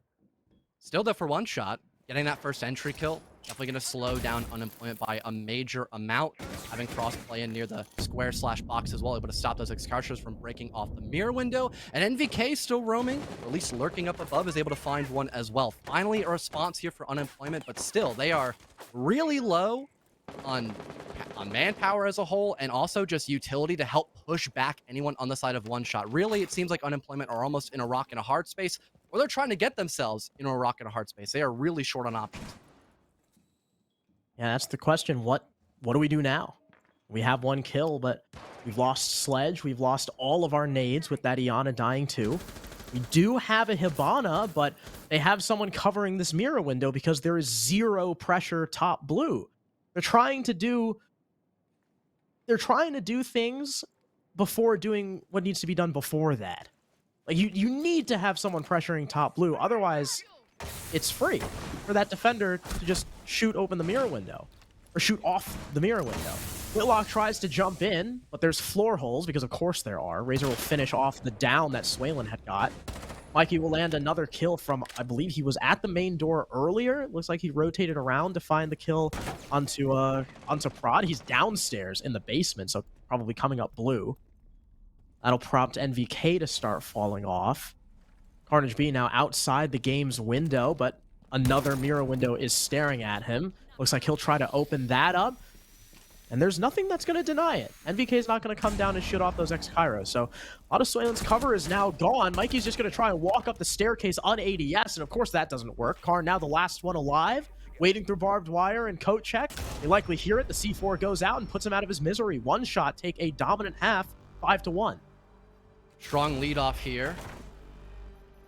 Still, though, for One Shot, getting that first entry kill Definitely going to slow down Unemployment by a major amount. Having crossplay in near the square/box as well, able to stop those Excaliburs from breaking off the mirror window. And NVK still roaming, or at least lurking up above, is able to find one as well. Finally, a response here for Unemployment, but still, they are really low on manpower as a whole, and also just utility to help push back anyone on the side of One Shot. Really, it seems like Unemployment are almost in a rock and a hard space, or they're trying to get themselves in a rock and a hard space. They are really short on options. Yeah, that's the question. What do we do now? We have one kill, but we've lost Sledge. We've lost all of our nades with that Iana dying too. We do have a Hibana, but they have someone covering this mirror window because there is 0 pressure top blue. They're trying to do things before doing what needs to be done before that. Like you need to have someone pressuring top blue, otherwise it's free for that defender to just shoot open the mirror window or shoot off the mirror window. Whitlock tries to jump in, but there's floor holes because of course there are. Razor will finish off the down that Swaylin had got. Mikey will land another kill from, I believe he was at the main door earlier. It looks like he rotated around to find the kill onto Prod. He's downstairs in the basement, so probably coming up blue. That'll prompt NVK to start falling off. Carnage B now outside the game's window, but another mirror window is staring at him. Looks like he'll try to open that up. And there's nothing that's going to deny it. NVK is not going to come down and shoot off those X-Kairos. So a lot of Swaylin's cover is now gone. Mikey's just going to try and walk up the staircase on ADS, and of course that doesn't work. Karn now the last one alive, waiting through barbed wire and coat check. They likely hear it. The C4 goes out and puts him out of his misery. One Shot take a dominant half, 5-1. Strong lead off here.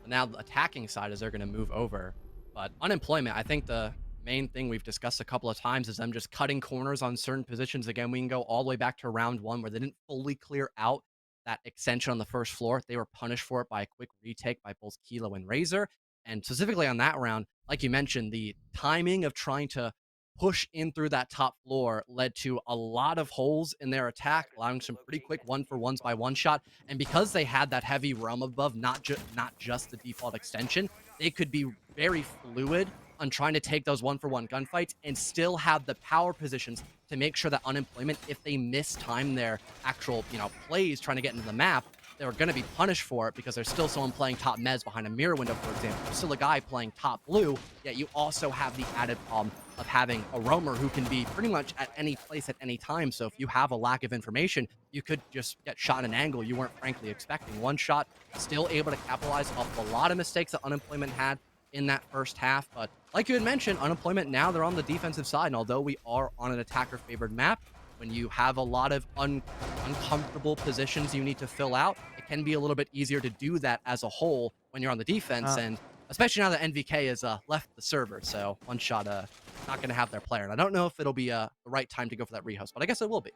Now the attacking side is they're going to move over. But Unemployment, I think the main thing we've discussed a couple of times is them just cutting corners on certain positions. Again, we can go all the way back to round 1 where they didn't fully clear out that extension on the first floor. They were punished for it by a quick retake by both Kilo and Razor. And specifically on that round, like you mentioned, the timing of trying to push in through that top floor led to a lot of holes in their attack, allowing some pretty quick 1-for-1s by One Shot. And because they had that heavy realm above, not just the default extension, they could be very fluid on trying to take those 1-for-1 gunfights and still have the power positions to make sure that Unemployment, if they mistime their actual, plays trying to get into the map, they're going to be punished for it because there's still someone playing top mez behind a mirror window, for example. There's still a guy playing top blue, yet you also have the added problem of having a roamer who can be pretty much at any place at any time. So if you have a lack of information, you could just get shot at an angle you weren't frankly expecting. One Shot still able to capitalize off of a lot of mistakes that Unemployment had in that first half. But like you had mentioned, Unemployment now they're on the defensive side. And although we are on an attacker-favored map, when you have a lot of uncomfortable positions you need to fill out, it can be a little bit easier to do that as a whole when you're on the defense. And especially now that NVK has left the server, so One Shot not going to have their player. And I don't know if it'll be the right time to go for that rehost, but I guess it will be.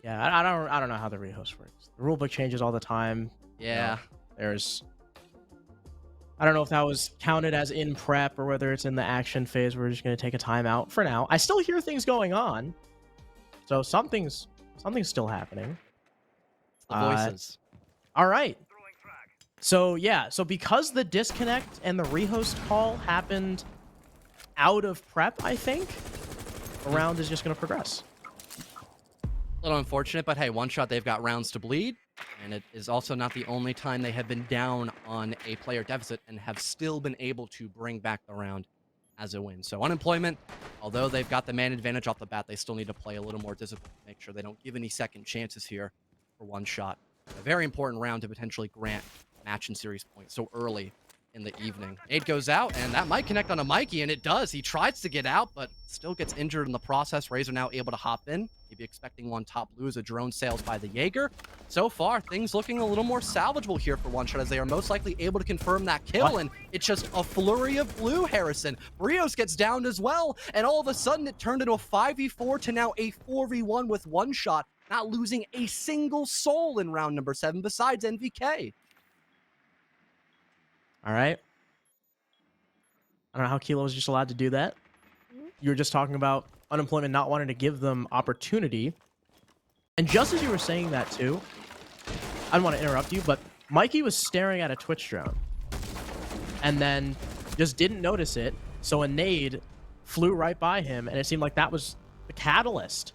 Yeah, I don't know how the rehost works. The rulebook changes all the time. Yeah. I don't know if that was counted as in prep or whether it's in the action phase. We're just going to take a timeout for now. I still hear things going on. So something's still happening. The voices. All right. So yeah, so because the disconnect and the rehost call happened out of prep, I think, the round is just going to progress. A little unfortunate, but hey, One Shot, they've got rounds to bleed. And it is also not the only time they have been down on a player deficit and have still been able to bring back the round as a win. So Unemployment, although they've got the man advantage off the bat, they still need to play a little more disciplined to make sure they don't give any second chances here for One Shot. A very important round to potentially grant match and series points so early in the evening. Nade goes out, and that might connect on a Mikey, and it does. He tries to get out, but still gets injured in the process. Razor now able to hop in. Maybe expecting one top blue as a drone sails by the Jaeger. So far, things looking a little more salvageable here for One Shot as they are most likely able to confirm that kill, and it's just a flurry of blue, Harrison. Brios gets downed as well, and all of a sudden it turned into a 5v4 to now a 4v1 with One Shot, not losing a single soul in round number 7 besides NVK. All right. I don't know how Kilo was just allowed to do that. You were just talking about Unemployment not wanting to give them opportunity. And just as you were saying that too, I don't want to interrupt you, but Mikey was staring at a Twitch drone and then just didn't notice it. So a nade flew right by him, and it seemed like that was the catalyst.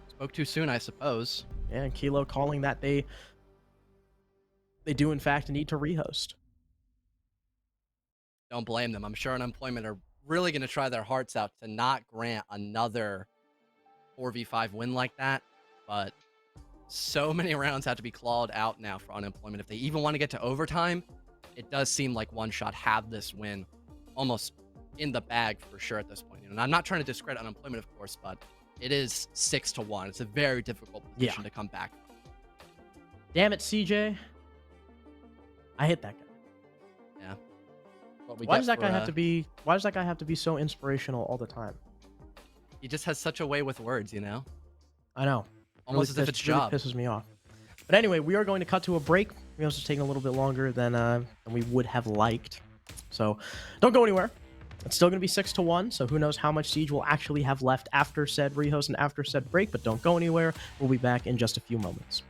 Spoke too soon, I suppose. Yeah, and Kilo calling that they do in fact need to rehost. Don't blame them. I'm sure Unemployment are really going to try their hearts out to not grant another 4v5 win like that, but so many rounds have to be clawed out now for Unemployment. If they even want to get to overtime, it does seem like One Shot have this win almost in the bag for sure at this point. And I'm not trying to discredit Unemployment, of course, but it is 6-1. It's a very difficult position to come back from. Damn it, CJ. I hate that guy. Yeah. Why does that guy have to be? Why does that guy have to be so inspirational all the time? He just has such a way with words, you know. I know. Almost as if it's really job. pisses me off. But anyway, we are going to cut to a break. It's just taking a little bit longer than we would have liked. So don't go anywhere. It's still going to be 6-1. So who knows how much Siege will actually have left after said rehost and after said break. But don't go anywhere. We'll be back in just a few moments.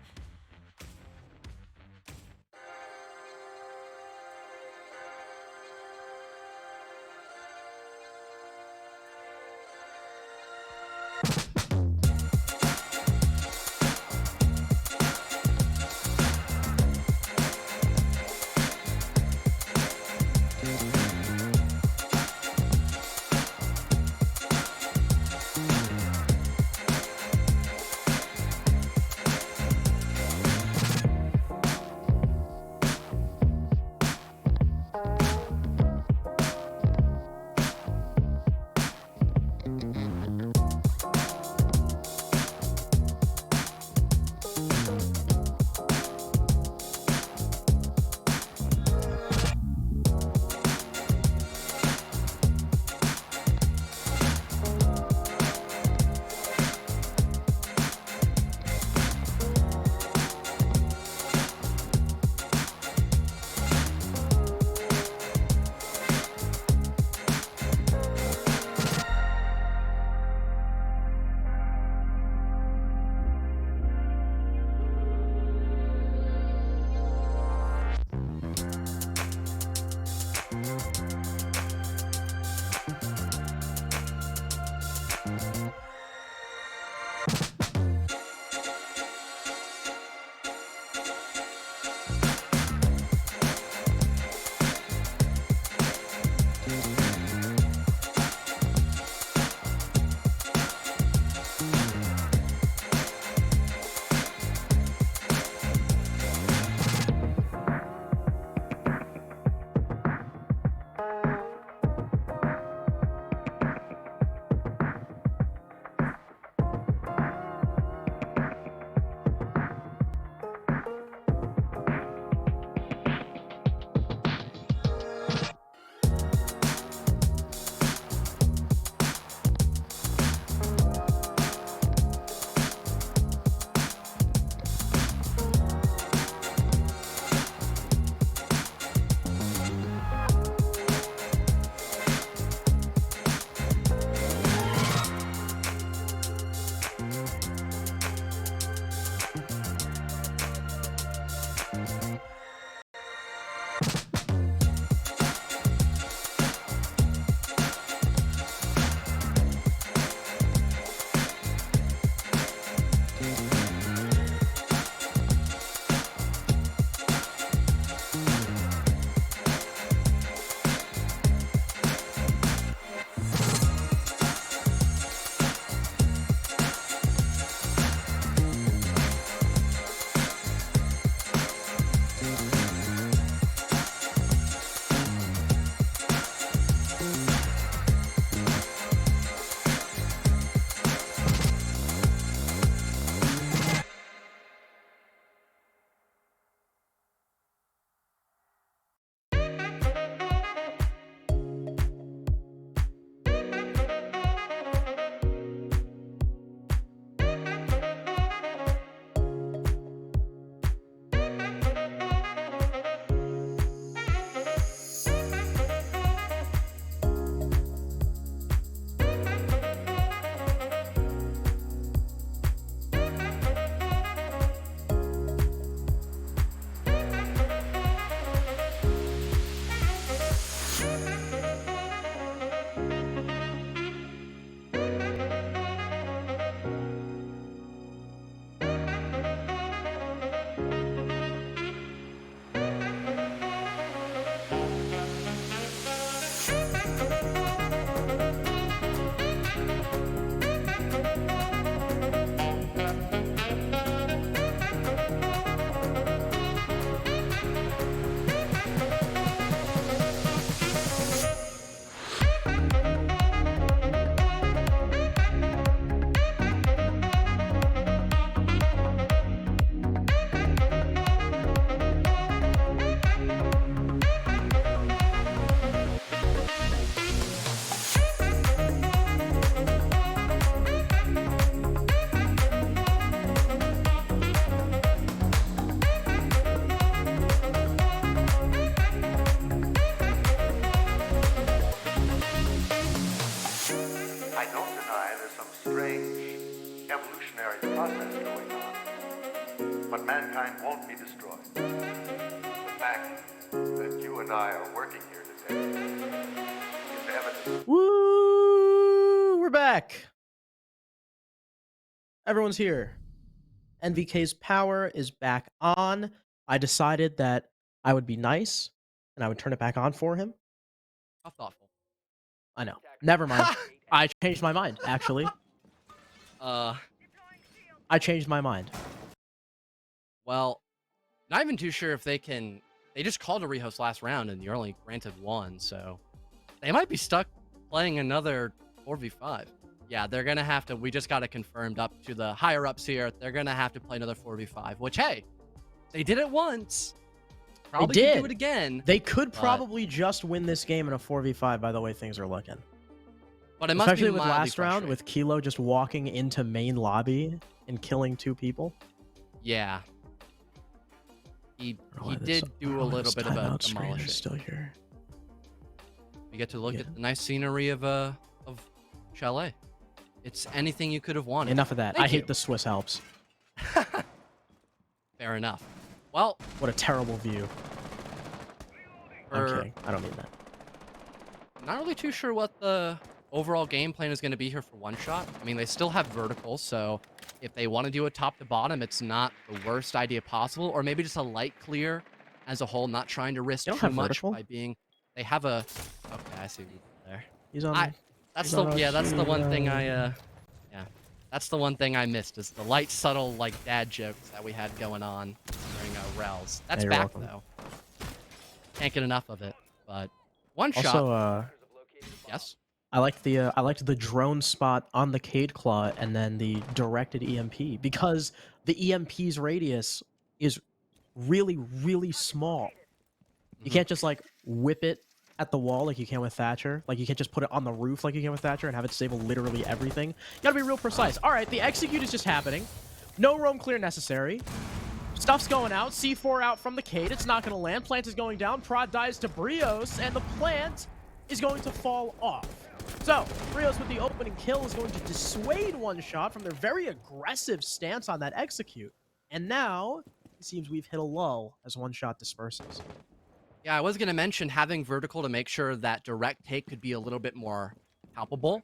don't deny there's some strange evolutionary process going on. But mankind won't be destroyed. The fact that you and I are working here today is evidence. Woo! We're back. Everyone's here. NVK's power is back on. I decided that I would be nice and I would turn it back on for him. How thoughtful. I know. Never mind. I changed my mind, actually. I changed my mind. Well, not even too sure if they can. They just called a rehost last round and you're only granted one, so they might be stuck playing another 4v5. Yeah, they're gonna have to. We just got it confirmed up to the higher ups here. They're gonna have to play another 4v5. Which, hey, they did it once. Probably could do it again. They could probably just win this game in a 4v5. By the way, things are looking. But it must especially be with last round with Kilo just walking into main lobby and killing 2 people. Yeah. He did do a little bit of a demolishing. Still here. You get to look at the nice scenery of Chalet. It's anything you could have wanted. Enough of that. I hate the Swiss Alps. Fair enough. Well, what a terrible view. I'm kidding. I don't mean that. Not really too sure what the overall game plan is going to be here for one shot. I mean, they still have vertical, so if they want to do a top to bottom, it's not the worst idea possible. Or maybe just a light clear as a whole, not trying to risk too much by being. They have a. Okay, I see there. He's on. That's the one thing I. Yeah, that's the one thing I missed is the light, subtle like dad jokes that we had going on during Rels. That's back though. Can't get enough of it, but one shot. Also, yes. I liked the drone spot on the Cade Claw and then the directed EMP because the EMP's radius is really, really small. You can't just like whip it at the wall like you can with Thatcher. Like you can't just put it on the roof like you can with Thatcher and have it disable literally everything. You gotta be real precise. All right, the execute is just happening. No roam clear necessary. Stuff's going out. C4 out from the Cade. It's not going to land. Plant is going down. Prod dies to Brios, and the plant is going to fall off. So, Brios with the opening kill is going to dissuade one shot from their very aggressive stance on that execute. And now, it seems we've hit a lull as one shot disperses. Yeah, I was going to mention having vertical to make sure that direct take could be a little bit more palpable.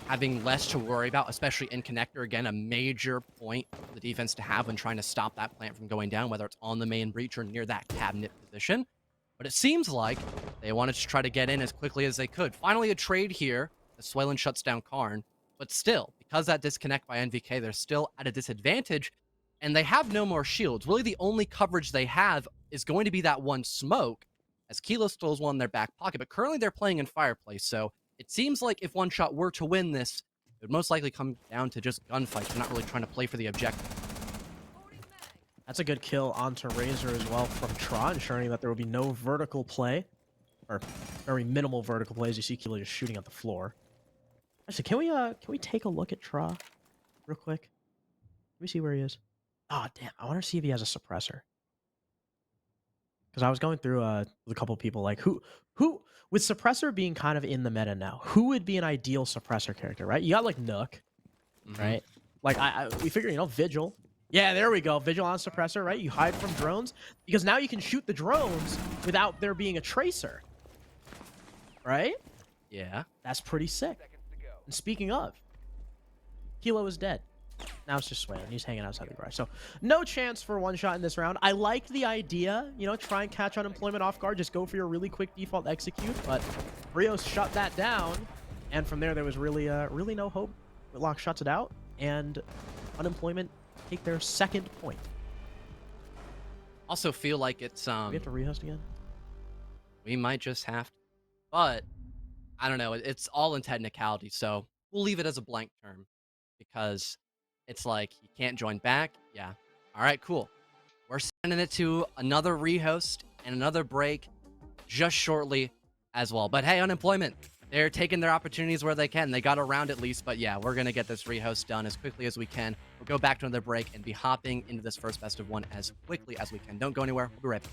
Having less to worry about, especially in connector. Again, a major point for the defense to have when trying to stop that plant from going down, whether it's on the main breach or near that cabinet position. But it seems like they wanted to try to get in as quickly as they could. Finally, a trade here as Swalen shuts down Karn. But still, because that disconnect by NVK, they're still at a disadvantage. And they have no more shields. Really, the only coverage they have is going to be that one smoke, as Kilo steals one in their back pocket. But currently, they're playing in Fireplace, so it seems like if one shot were to win this, it would most likely come down to just gunfights. They're not really trying to play for the objective. That's a good kill onto Razor as well from Tra, ensuring that there will be no vertical play, or very minimal vertical play as you see Kilo just shooting at the floor. Actually, can we take a look at Tra real quick? Let me see where he is. Oh, damn. I want to see if he has a suppressor. Because I was going through with a couple of people, like, who, with suppressor being kind of in the meta now, who would be an ideal suppressor character, right? You got, like, Nook, right? Like, we figure, you know, Vigil. Yeah, there we go. Vigil on suppressor, right? You hide from drones. Because now you can shoot the drones without there being a tracer. Right? Yeah. That's pretty sick. And speaking of, Kilo is dead. Now it's just Swalen. He's hanging outside the garage. So no chance for one shot in this round. I liked the idea, you know, try and catch unemployment off guard. Just go for your really quick default execute. But Brios shut that down. And from there was really no hope. Whitlock shuts it out. And unemployment take their second point. Also feel like it's... we have to rehost again? We might just have to. But, I don't know. It's all in technicality. So we'll leave it as a blank term. Because... it's like, you can't join back. Yeah. All right, cool. We're sending it to another rehost and another break just shortly as well. But hey, unemployment. They're taking their opportunities where they can. They got around at least. But yeah, we're going to get this rehost done as quickly as we can. We'll go back to another break and be hopping into this first best of one as quickly as we can. Don't go anywhere. We'll be right back.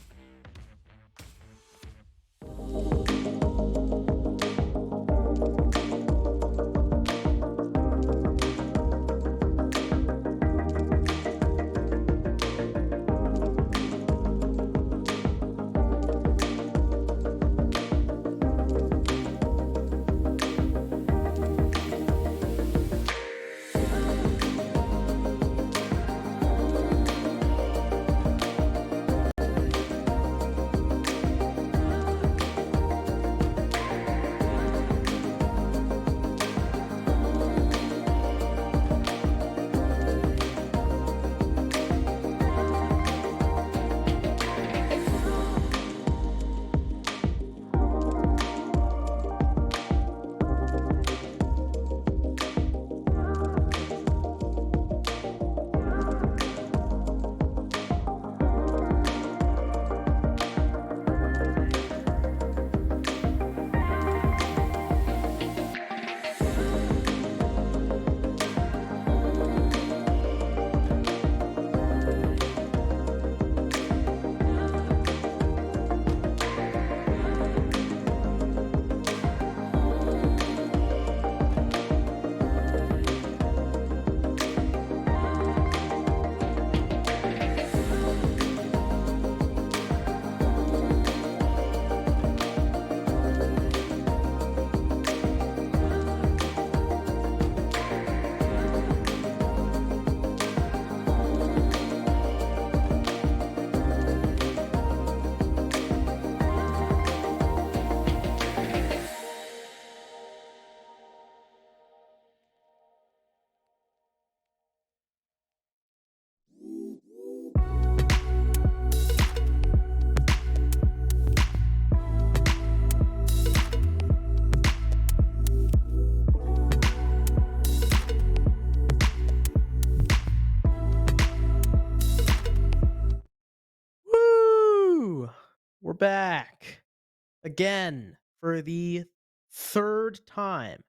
back again for the third time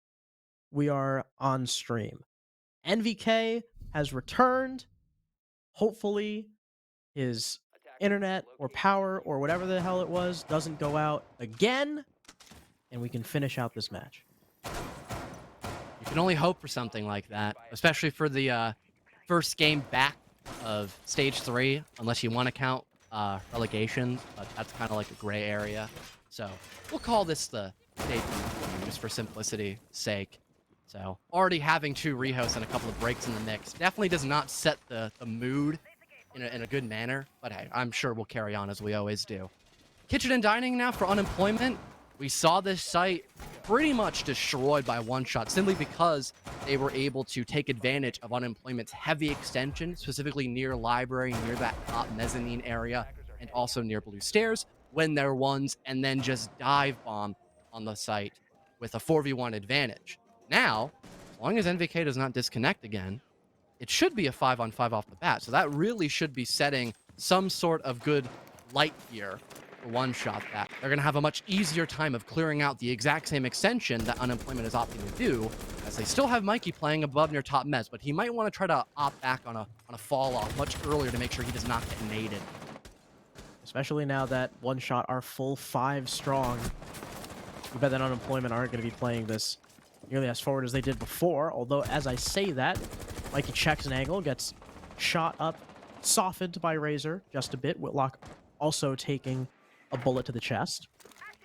we are on stream. NVK has returned. Hopefully, his internet or power or whatever the hell it was doesn't go out again, and we can finish out this match. You can only hope for something like that, especially for the first game back of Stage 3, unless you want to count relegation, but that's kind of like a gray area. So we'll call this the Stage 3 just for simplicity's sake. So already having 2 rehosts and a couple of breaks in the mix definitely does not set the mood in a good manner, but hey, I'm sure we'll carry on as we always do. Kitchen and dining now for unemployment. We saw this site pretty much destroyed by One Shot simply because they were able to take advantage of Unemployment's heavy extension, specifically near library, near that top mezzanine area, and also near blue stairs, win their ones, and then just dive bomb on the site with a 4v1 advantage. Now, as long as NVK does not disconnect again, it should be a 5-on-5 off the bat, so that really should be setting some sort of good light here for One Shot that they're going to have a much easier time of clearing out the exact same extension that Unemployment is opting to do, as they still have Mikey playing above near top mez, but he might want to try to opt back on a fall off much earlier to make sure he does not get naded. Especially now that One Shot are full 5 strong. You bet that Unemployment aren't going to be playing this nearly as forward as they did before, although as I say that, Mikey checks an angle, gets shot up, softened by Razor just a bit. Whitlock also taking a bullet to the chest.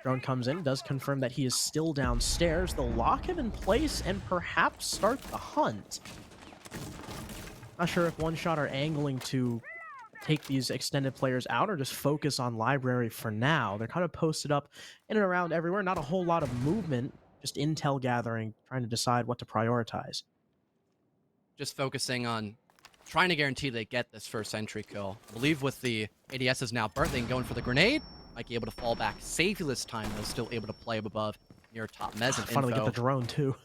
Drone comes in, does confirm that he is still downstairs. They'll lock him in place and perhaps start the hunt. Not sure if One Shot are angling to take these extended players out or just focus on library for now. They're kind of posted up in and around everywhere. Not a whole lot of movement, just intel gathering, trying to decide what to prioritize. Just focusing on trying to guarantee they get this first entry kill. I believe with the ADSs now burnt, they can go in for the grenade. Might be able to fall back safely this time, though, still able to play up above near top mez and Finally info. get the drone, too.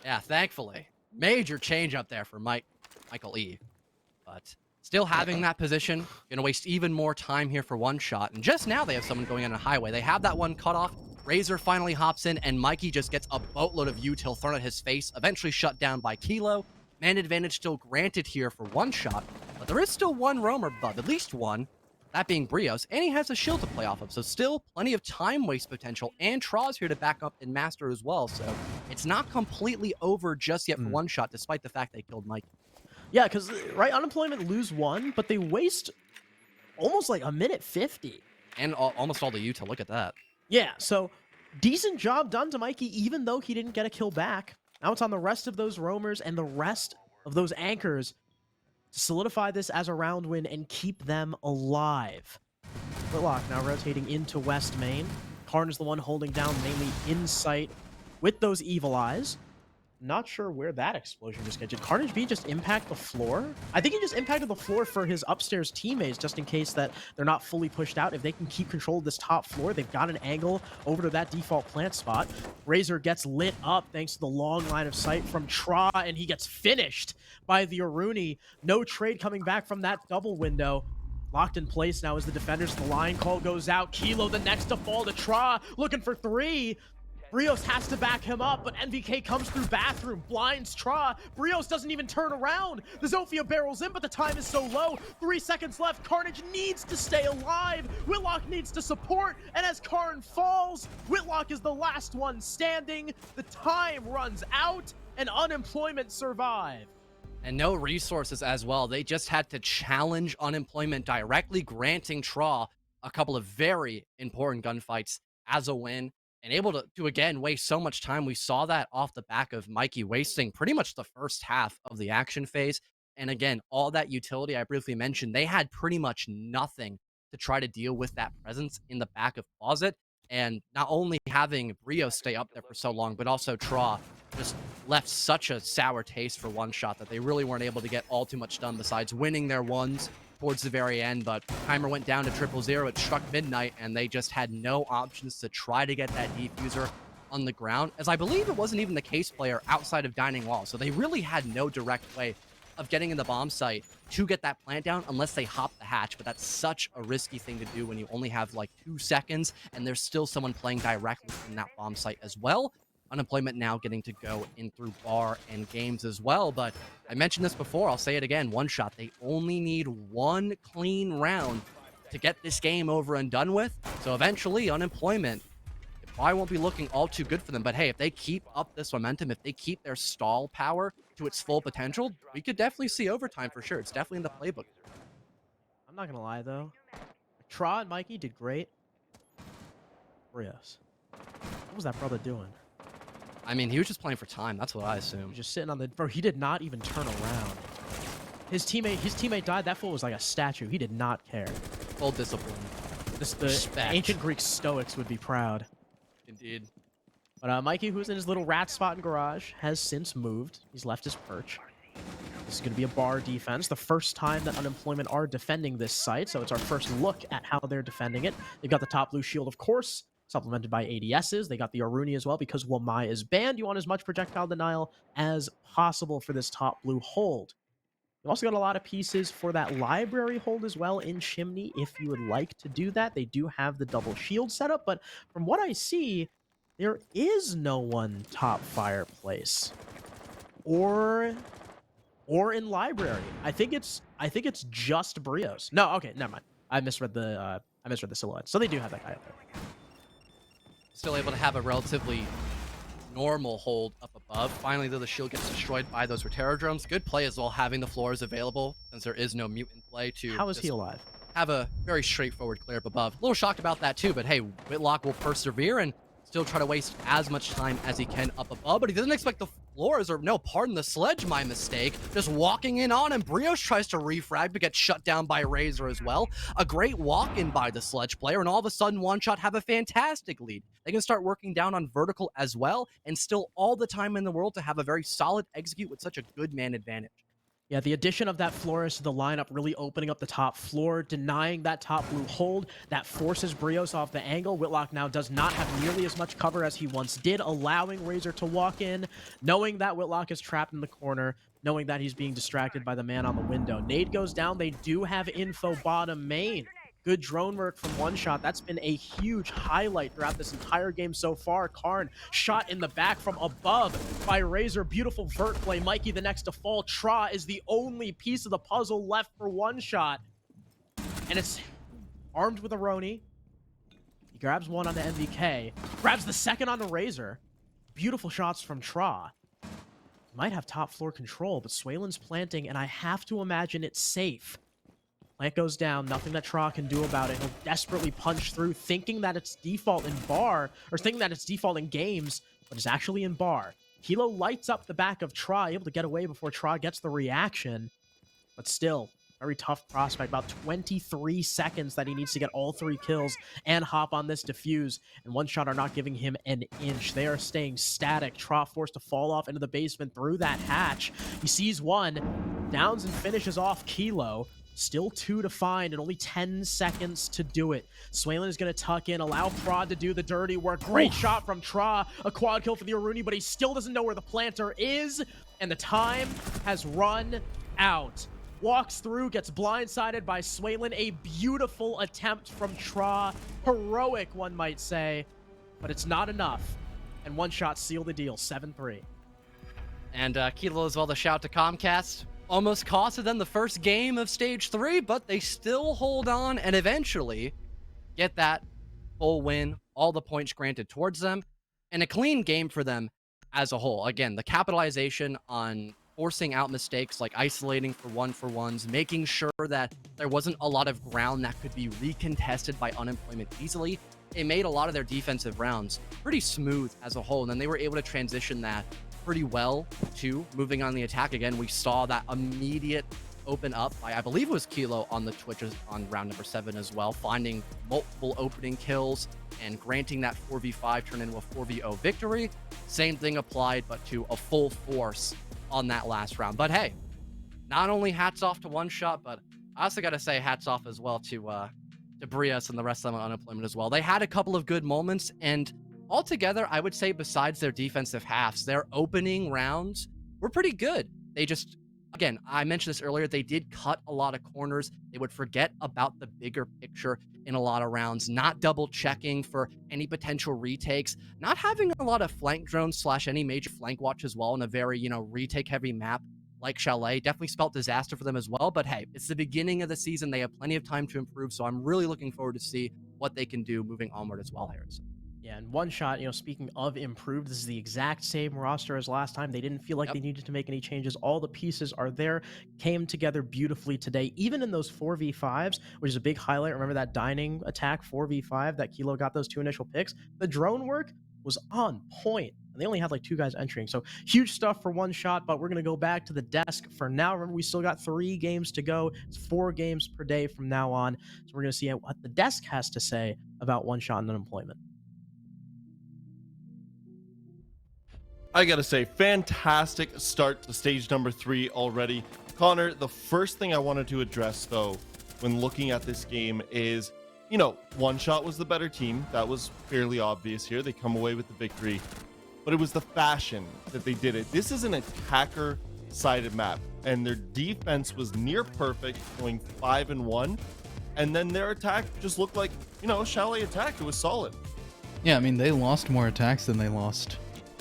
Yeah, thankfully. Major change up there for Michael E. But still having that position, gonna waste even more time here for One Shot. And just now they have someone going on a highway. They have that one cut off. Razor finally hops in, and Mikey just gets a boatload of util thrown at his face, eventually shut down by Kilo. Man advantage still granted here for One Shot, but there is still one roamer above, at least one, that being Brios, and he has a shield to play off of, so still plenty of time waste potential, and Traw's here to back up and master as well, so it's not completely over just yet for One Shot, despite the fact they killed Mikey. Yeah, because, right, Unemployment lose 1, but they waste almost like a minute 50. And almost all the util, look at that. Yeah, so decent job done to Mikey, even though he didn't get a kill back. Now it's on the rest of those roamers and the rest of those anchors to solidify this as a round win and keep them alive. Whitlock now rotating into West Main. Karn is the one holding down mainly Insight with those evil eyes. Not sure where that explosion just got. Did Carnage B just impact the floor? I think he just impacted the floor for his upstairs teammates, just in case that they're not fully pushed out. If they can keep control of this top floor, they've got an angle over to that default plant spot. Razor gets lit up thanks to the long line of sight from Tra, and he gets finished by the Aruni. No trade coming back from that double window. Locked in place now as the defenders. The line call goes out. Kilo the next to fall to Tra, looking for 3. Brios has to back him up, but NVK comes through bathroom, blinds Tra. Brios doesn't even turn around. The Zofia barrels in, but the time is so low. 3 seconds left. Carnage needs to stay alive. Whitlock needs to support, and as Karn falls, Whitlock is the last one standing. The time runs out, and Unemployment survive. And no resources as well. They just had to challenge Unemployment directly, granting Tra a couple of very important gunfights as a win. And able to again waste so much time. We saw that off the back of Mikey wasting pretty much the first half of the action phase. And again, all that utility I briefly mentioned, they had pretty much nothing to try to deal with that presence in the back of Closet. And not only having Brio stay up there for so long, but also Tra just left such a sour taste for One Shot that they really weren't able to get all too much done besides winning their ones towards the very end. But timer went down to 000. It struck midnight, and they just had no options to try to get that defuser on the ground, as I believe it wasn't even the case player outside of Dining Wall. So they really had no direct way of getting in the bomb site to get that plant down unless they hop the hatch, but that's such a risky thing to do when you only have like 2 seconds and there's still someone playing directly in that bomb site as well. Unemployment now getting to go in through bar and games as well, but I mentioned this before, I'll say it again, one shot. They only need one clean round to get this game over and done with, so eventually Unemployment, it probably won't be looking all too good for them, but hey, if they keep up this momentum, if they keep their stall power to its full potential, we could definitely see overtime for sure. It's definitely in the playbook. I'm not gonna lie though. Tra and Mikey did great. Brios. What was that brother doing? I mean, he was just playing for time. That's what I He assume. was just sitting on the bro, he did not even turn around. His teammate died. That fool was like a statue. He did not care. Full discipline. The Respect. ancient Greek Stoics would be proud. Indeed. But Mikey, who's in his little rat spot in garage, has since moved. He's left his perch. This is going to be a bar defense. The first time that Unemployment are defending this site, so it's our first look at how they're defending it. They've got the top blue shield, of course, supplemented by ADSs. They got the Aruni as well because Wamai is banned. You want as much projectile denial as possible for this top blue hold. You've also got a lot of pieces for that library hold as well in Chimney if you would like to do that. They do have the double shield setup, but from what I see, there is no one top fireplace or in library. I think it's just Brios. No, okay, never mind. I misread the silhouette. So they do have that guy up there. Still able to have a relatively normal hold up above. Finally, though, the shield gets destroyed by those Roterodromes. Good play as well, having the floors available since there is no mutant play to How is he alive? have a very straightforward clear up above. A little shocked about that too, but hey, Whitlock will persevere and still try to waste as much time as he can up above, but he doesn't expect the floors, or no, pardon the sledge, my mistake. Just walking in on him. Brios tries to refrag, but gets shut down by Razor as well. A great walk-in by the sledge player, and all of a sudden, One Shot have a fantastic lead. They can start working down on vertical as well, and still all the time in the world to have a very solid execute with such a good man advantage. Yeah, the addition of that florist to the lineup really opening up the top floor, denying that top blue hold. That forces Brios off the angle. Whitlock now does not have nearly as much cover as he once did, allowing Razor to walk in, knowing that Whitlock is trapped in the corner, knowing that he's being distracted by the man on the window. Nade goes down. They do have info bottom main. Good drone work from One Shot. That's been a huge highlight throughout this entire game so far. Karn shot in the back from above by Razor. Beautiful vert play. Mikey the next to fall. Tra is the only piece of the puzzle left for One Shot. And it's armed with a Roni. He grabs one on the MVK. Grabs the second on the Razor. Beautiful shots from Tra. Might have top floor control, but Swalin's planting, and I have to imagine it's safe. Plant goes down, nothing that Tra can do about it. He'll desperately punch through, thinking that it's default in bar, or thinking that it's default in games, but it's actually in bar. Kilo lights up the back of Tra, able to get away before Tra gets the reaction, but still, very tough prospect. About 23 seconds that he needs to get all 3 kills and hop on this defuse, and One Shot are not giving him an inch. They are staying static. Tra forced to fall off into the basement through that hatch. He sees one, downs and finishes off Kilo. Still 2 to find and only 10 seconds to do it. Swalen is going to tuck in, allow Prod to do the dirty work. Great shot from Tra. A quad kill for the Aruni, but he still doesn't know where the planter is. And the time has run out. Walks through, gets blindsided by Swalen. A beautiful attempt from Tra. Heroic, one might say. But it's not enough. And One Shot sealed the deal, 7-3. And Kilo as well, the shout to Comcast. Almost costed them the first game of Stage 3, but they still hold on and eventually get that full win, all the points granted towards them, and a clean game for them as a whole. Again, the capitalization on forcing out mistakes like isolating for one-for-ones, making sure that there wasn't a lot of ground that could be recontested by Unemployment easily. It made a lot of their defensive rounds pretty smooth as a whole, and then they were able to transition that pretty well too. Moving on the attack again, we saw that immediate open up by, I believe it was Kilo on the Twitches on round number 7 as well, finding multiple opening kills and granting that 4v5 turn into a 4v0 victory. Same thing applied, but to a full force on that last round. But hey, not only hats off to One Shot, but I also got to say hats off as well to Brios and the rest of them on Unemployment as well. They had a couple of good moments, and altogether, I would say besides their defensive halves, their opening rounds were pretty good. They just again, I mentioned this earlier, they did cut a lot of corners. They would forget about the bigger picture in a lot of rounds, not double checking for any potential retakes, not having a lot of flank drones slash any major flank watch as well in a very, retake heavy map like Chalet. Definitely spelled disaster for them as well. But hey, it's the beginning of the season. They have plenty of time to improve. So I'm really looking forward to see what they can do moving onward as well, Harrison. Yeah, and one shot, speaking of improved, this is the exact same roster as last time. They didn't feel like Yep. they needed to make any changes. All the pieces are there, came together beautifully today, even in those 4v5s, which is a big highlight. Remember that dining attack 4v5 that Kilo got those 2 initial picks? The drone work was on point. And they only had like 2 guys entering. So huge stuff for one shot, but we're going to go back to the desk for now. Remember, we still got 3 games to go. It's 4 games per day from now on. So we're going to see what the desk has to say about one shot and unemployment. I gotta say, fantastic start to stage number 3 already. Connor, the first thing I wanted to address, though, when looking at this game is, One Shot was the better team. That was fairly obvious here. They come away with the victory. But it was the fashion that they did it. This is an attacker-sided map, and their defense was near perfect, going 5-1. And then their attack just looked like, Chalet attack. It was solid. Yeah, I mean, they lost more attacks than they lost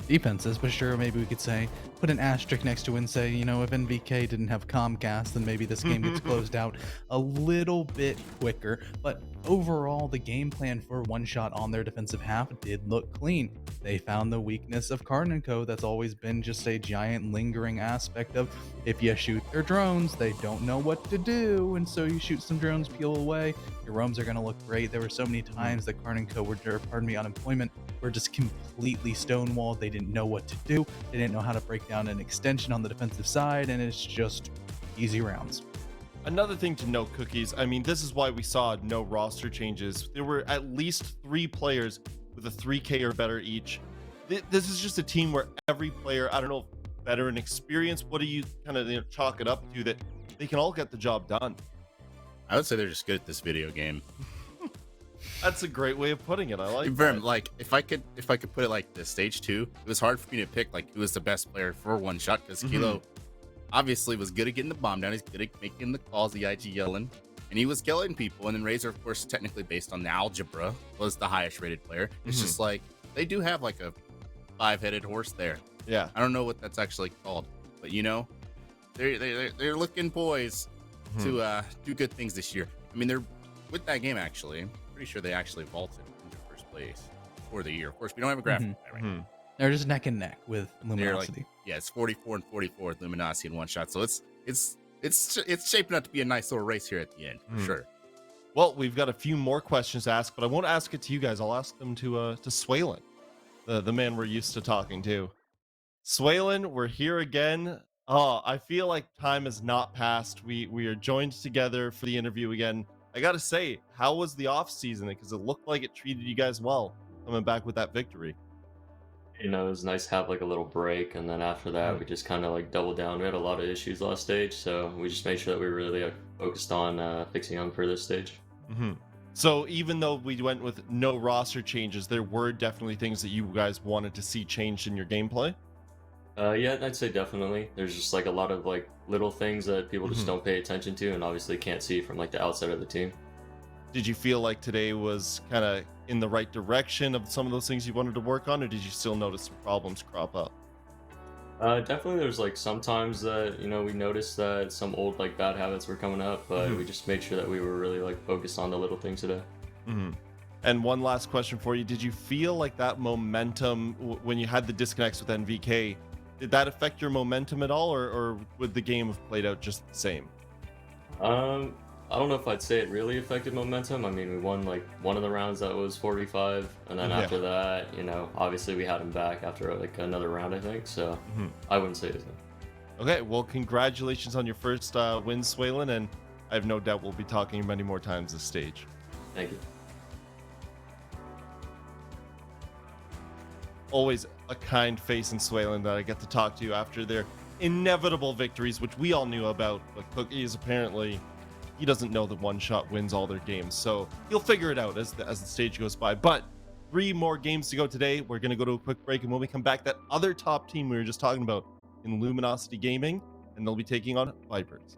defenses, but sure, maybe we could say, put an asterisk next to it and say, if NVK didn't have Comcast, then maybe this game gets closed out a little bit quicker. But overall, the game plan for One Shot on their defensive half did look clean. They found the weakness of Cardin & Co. That's always been just a giant lingering aspect of, if you shoot their drones, they don't know what to do, and so you shoot some drones, peel away, your roams are going to look great. There were so many times that Cardin & Co. Unemployment were just completely stonewalled. They didn't know what to do. They didn't know how to break down an extension on the defensive side, and it's just easy rounds. Another thing to note, Cookies, I mean, this is why we saw no roster changes. There were at least 3 players with a 3K or better each. This is just a team where every player, I don't know, better in experience, what do you kind of chalk it up to, that they can all get the job done? I would say they're just good at this video game. That's a great way of putting it. I like Vern, that. like if I could put it like this, stage 2, it was hard for me to pick like who was the best player for One Shot, because Kilo obviously was good at getting the bomb down. He's good at making the calls, the IG yelling, and he was killing people. And then Razor, of course, technically based on the algebra, was the highest rated player. It's just like they do have like a 5-headed horse there. Yeah, I don't know what that's actually called, but they're looking poised to do good things this year. I mean, they're with that game actually. Pretty sure they actually vaulted into first place for the year. Of course, we don't have a graphic right now. They're just neck and neck with They're like, Luminosity. it's 44 and 44 with Luminosity in One Shot. So it's shaping up to be a nice little race here at the end for sure. Well, we've got a few more questions to ask, but I won't ask it to you guys. I'll ask them to Swaylin, the man we're used to talking to. Swaylin, we're here again. Oh, I feel like time has not passed. We are joined together for the interview again. I gotta say, how was the off season? Because it looked like it treated you guys well, coming back with that victory. It was nice to have like a little break, and then after that we just kind of like doubled down. We had a lot of issues last stage, so we just made sure that we were really focused on fixing them for this stage. So even though we went with no roster changes, there were definitely things that you guys wanted to see changed in your gameplay. Yeah, I'd say definitely. There's just like a lot of like little things that people just don't pay attention to, and obviously can't see from like the outside of the team. Did you feel like today was kind of in the right direction of some of those things you wanted to work on, or did you still notice some problems crop up? Definitely there's like sometimes that, we noticed that some old like bad habits were coming up, but we just made sure that we were really like focused on the little things today. And one last question for you. Did you feel like that momentum when you had the disconnects with NVK, did that affect your momentum at all, or would the game have played out just the same? I don't know if I'd say it really affected momentum. I mean, we won like one of the rounds that was 45, and then after that, obviously we had him back after like another round, I think. So I wouldn't say it. Okay, well, congratulations on your first win, Swaylin, and I have no doubt we'll be talking many more times this stage. Thank you. Always a kind face in Swaylin that I get to talk to after their inevitable victories, which we all knew about, but Cookies apparently, he doesn't know that One Shot wins all their games, so he'll figure it out as the stage goes by. But 3 more games to go today. We're going to go to a quick break, and when we come back, that other top team we were just talking about in Luminosity Gaming and they'll be taking on Vipers.